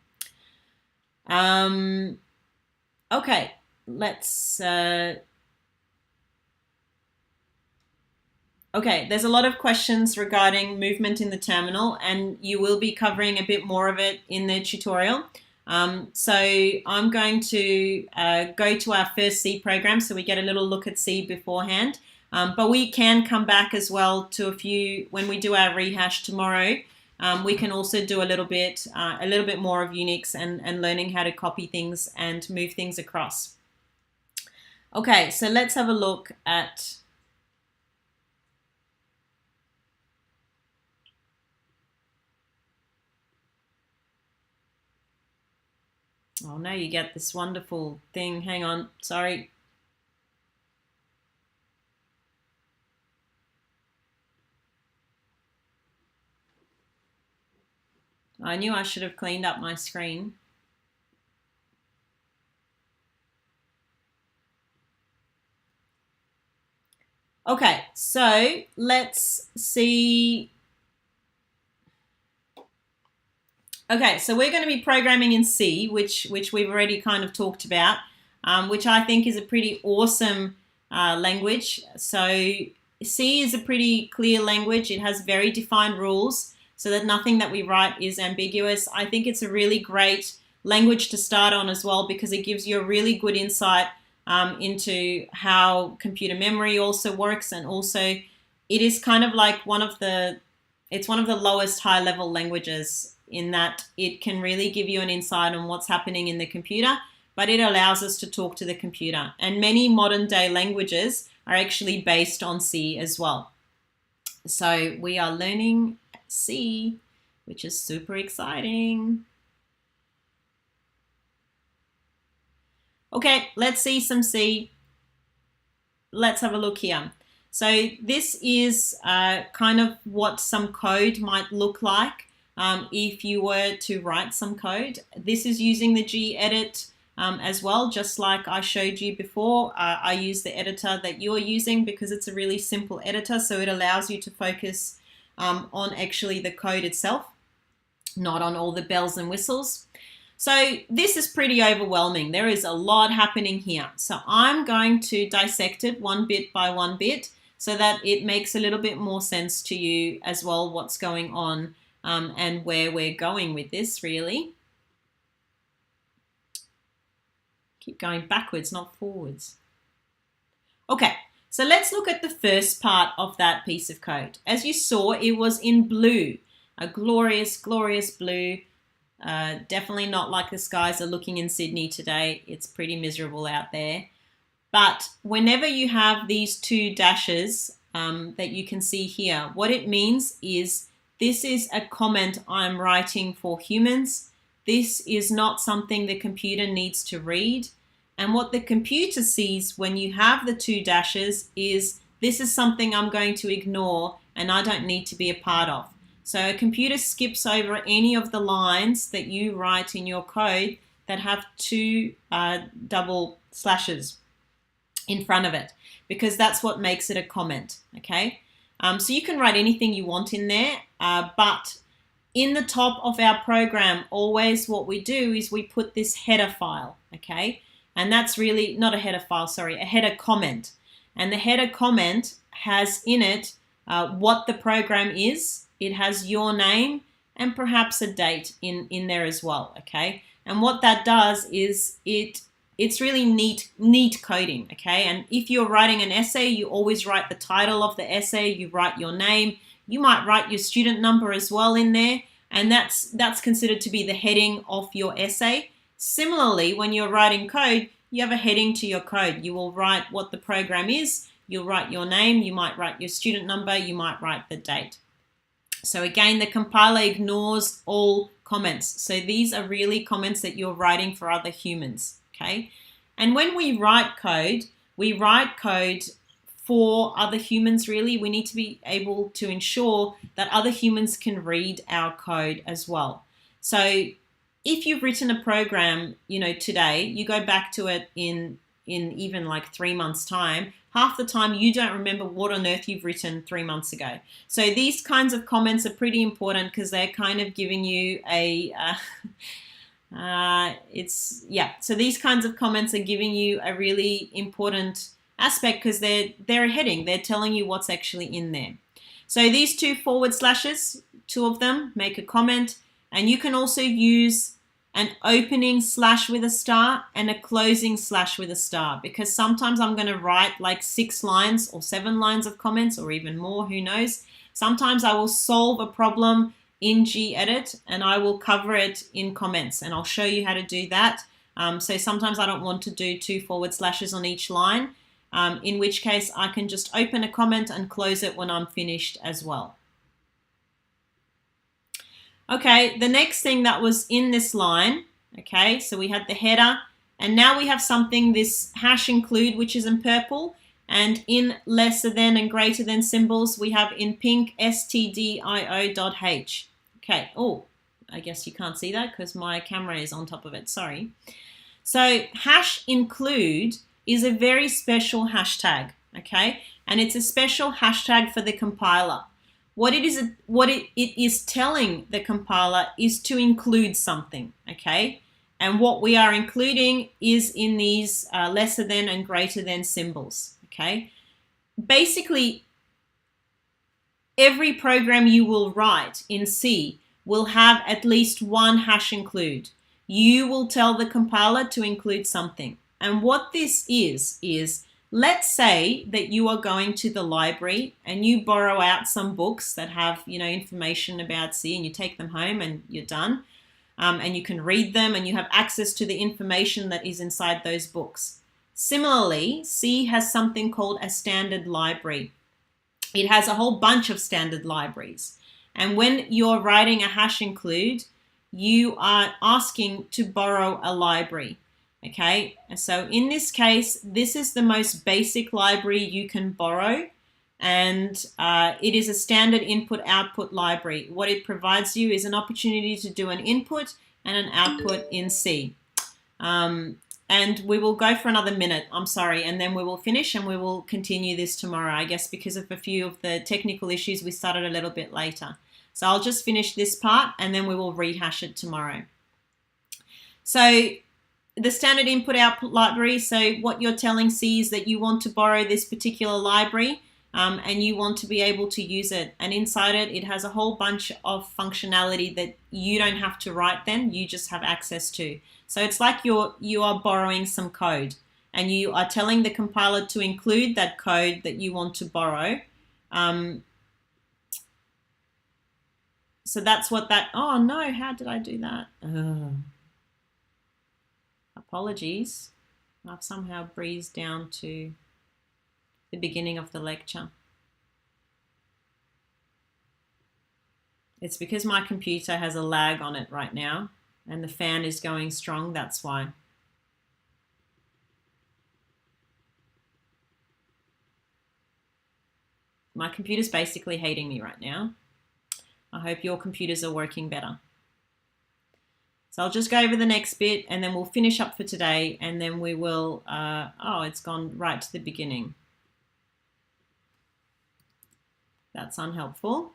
Okay, let's... Okay, there's a lot of questions regarding movement in the terminal, and you will be covering a bit more of it in the tutorial. So I'm going to go to our first C program, so we get a little look at C beforehand. But we can come back as well to a few, when we do our rehash tomorrow, we can also do a little bit more of Unix and learning how to copy things and move things across. Okay, so let's have a look at... Oh, now you get this wonderful thing. Hang on, sorry. I knew I should have cleaned up my screen. Okay, so let's see. Okay, so we're going to be programming in C, which we've already kind of talked about, which I think is a pretty awesome language. So C is a pretty clear language. It has very defined rules so that nothing that we write is ambiguous. I think it's a really great language to start on as well because it gives you a really good insight into how computer memory also works, and also it is kind of like it's one of the lowest high-level languages in that it can really give you an insight on what's happening in the computer, but it allows us to talk to the computer. And many modern day languages are actually based on C as well. So we are learning C, which is super exciting. Okay, let's see some C. Let's have a look here. So this is kind of what some code might look like if you were to write some code. This is using the gedit as well, just like I showed you before. I use the editor that you're using because it's a really simple editor, so it allows you to focus on actually the code itself, not on all the bells and whistles. So this is pretty overwhelming. There is a lot happening here. So I'm going to dissect it one bit by one bit so that it makes a little bit more sense to you as well, what's going on and where we're going with this, really. Keep going backwards, not forwards. Okay, so let's look at the first part of that piece of code. As you saw, it was in blue, a glorious, glorious blue. Definitely not like the skies are looking in Sydney today. It's pretty miserable out there. But whenever you have these two dashes that you can see here, what it means is this is a comment I'm writing for humans. This is not something the computer needs to read. And what the computer sees when you have the two dashes is this is something I'm going to ignore and I don't need to be a part of. So a computer skips over any of the lines that you write in your code that have two double slashes in front of it, because that's what makes it a comment, okay? So you can write anything you want in there, but in the top of our program, always what we do is we put this header file, okay? And that's really not a header file, sorry, a header comment. And the header comment has in it what the program is. It has your name and perhaps a date in there as well, okay? And what that does is it's really neat coding, okay? And if you're writing an essay, you always write the title of the essay, you write your name, you might write your student number as well in there, and that's considered to be the heading of your essay. Similarly, when you're writing code, you have a heading to your code. You will write what the program is, you'll write your name, you might write your student number, you might write the date. So again, the compiler ignores all comments. So these are really comments that you're writing for other humans, okay? And when we write code for other humans, really. We need to be able to ensure that other humans can read our code as well. So if you've written a program, today, you go back to it in even like 3 months' time, half the time you don't remember what on earth you've written 3 months ago. So these kinds of comments are pretty important because they're kind of giving you so these kinds of comments are giving you a really important aspect because they're a heading. They're telling you what's actually in there. So these two forward slashes, two of them, make a comment, and you can also use an opening slash with a star and a closing slash with a star, because sometimes I'm going to write like 6 lines or 7 lines of comments or even more, who knows. Sometimes I will solve a problem in gedit and I will cover it in comments, and I'll show you how to do that. So sometimes I don't want to do 2 forward slashes on each line, in which case I can just open a comment and close it when I'm finished as well. Okay, the next thing that was in this line, okay, so we had the header, and now we have something, this hash include, which is in purple, and in lesser than and greater than symbols, we have in pink stdio.h. Okay, oh, I guess you can't see that because my camera is on top of it, sorry. So hash include is a very special hashtag, okay, and it's a special hashtag for the compiler. What it is telling the compiler is to include something, okay? And what we are including is in these lesser than and greater than symbols, okay? Basically, every program you will write in C will have at least one hash include. You will tell the compiler to include something. And what this is let's say that you are going to the library and you borrow out some books that have, information about C, and you take them home and you're done. And you can read them and you have access to the information that is inside those books. Similarly, C has something called a standard library. It has a whole bunch of standard libraries. And when you're writing a hash include, you are asking to borrow a library. Okay, so in this case, this is the most basic library you can borrow, and it is a standard input-output library. What it provides you is an opportunity to do an input and an output in C. And we will go for another minute, I'm sorry, and then we will finish and we will continue this tomorrow. I guess because of a few of the technical issues, we started a little bit later. So I'll just finish this part and then we will rehash it tomorrow. So the standard input-output library, so what you're telling C is that you want to borrow this particular library and you want to be able to use it. And inside it, it has a whole bunch of functionality that you don't have to write then, you just have access to. So it's like you are borrowing some code and you are telling the compiler to include that code that you want to borrow. So that's what that, oh no, how did I do that? Apologies. I've somehow breezed down to the beginning of the lecture. It's because my computer has a lag on it right now and the fan is going strong, that's why. My computer's basically hating me right now. I hope your computers are working better. So I'll just go over the next bit and then we'll finish up for today and then we will, oh, it's gone right to the beginning. That's unhelpful.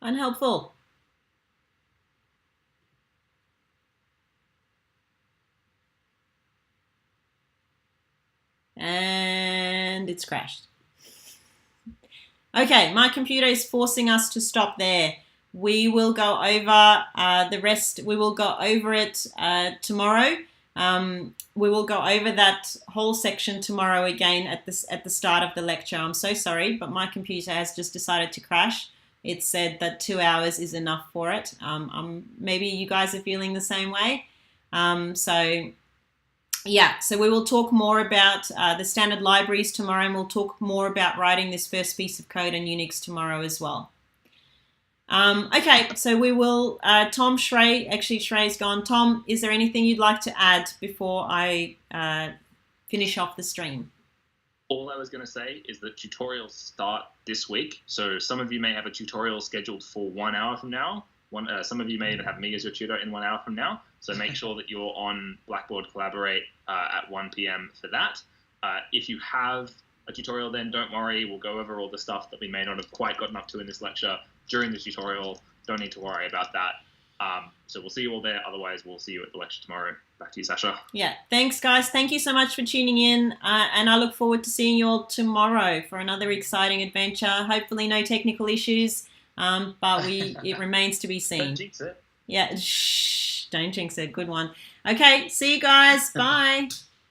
Unhelpful. And it's crashed. Okay, my computer is forcing us to stop there. We will go over the rest. We will go over it tomorrow. We will go over that whole section tomorrow again at the start of the lecture. I'm so sorry, but my computer has just decided to crash. It said that 2 hours is enough for it. Maybe you guys are feeling the same way. Yeah, so we will talk more about the standard libraries tomorrow, and we'll talk more about writing this first piece of code in Unix tomorrow as well. Okay, so we will, Tom, Shrey, actually Shrey's gone. Tom, is there anything you'd like to add before I finish off the stream? All I was going to say is that tutorials start this week. So some of you may have a tutorial scheduled for 1 hour from now. Some of you may even have me as your tutor in 1 hour from now. So make sure that you're on Blackboard Collaborate at 1 p.m. for that. If you have a tutorial then, don't worry. We'll go over all the stuff that we may not have quite gotten up to in this lecture during the tutorial. Don't need to worry about that. So we'll see you all there. Otherwise, we'll see you at the lecture tomorrow. Back to you, Sasha. Yeah, thanks, guys. Thank you so much for tuning in. And I look forward to seeing you all tomorrow for another exciting adventure. Hopefully no technical issues, but it remains to be seen. Don't jinx it. Yeah, shh, don't jinx it. Good one. Okay, see you guys. Bye.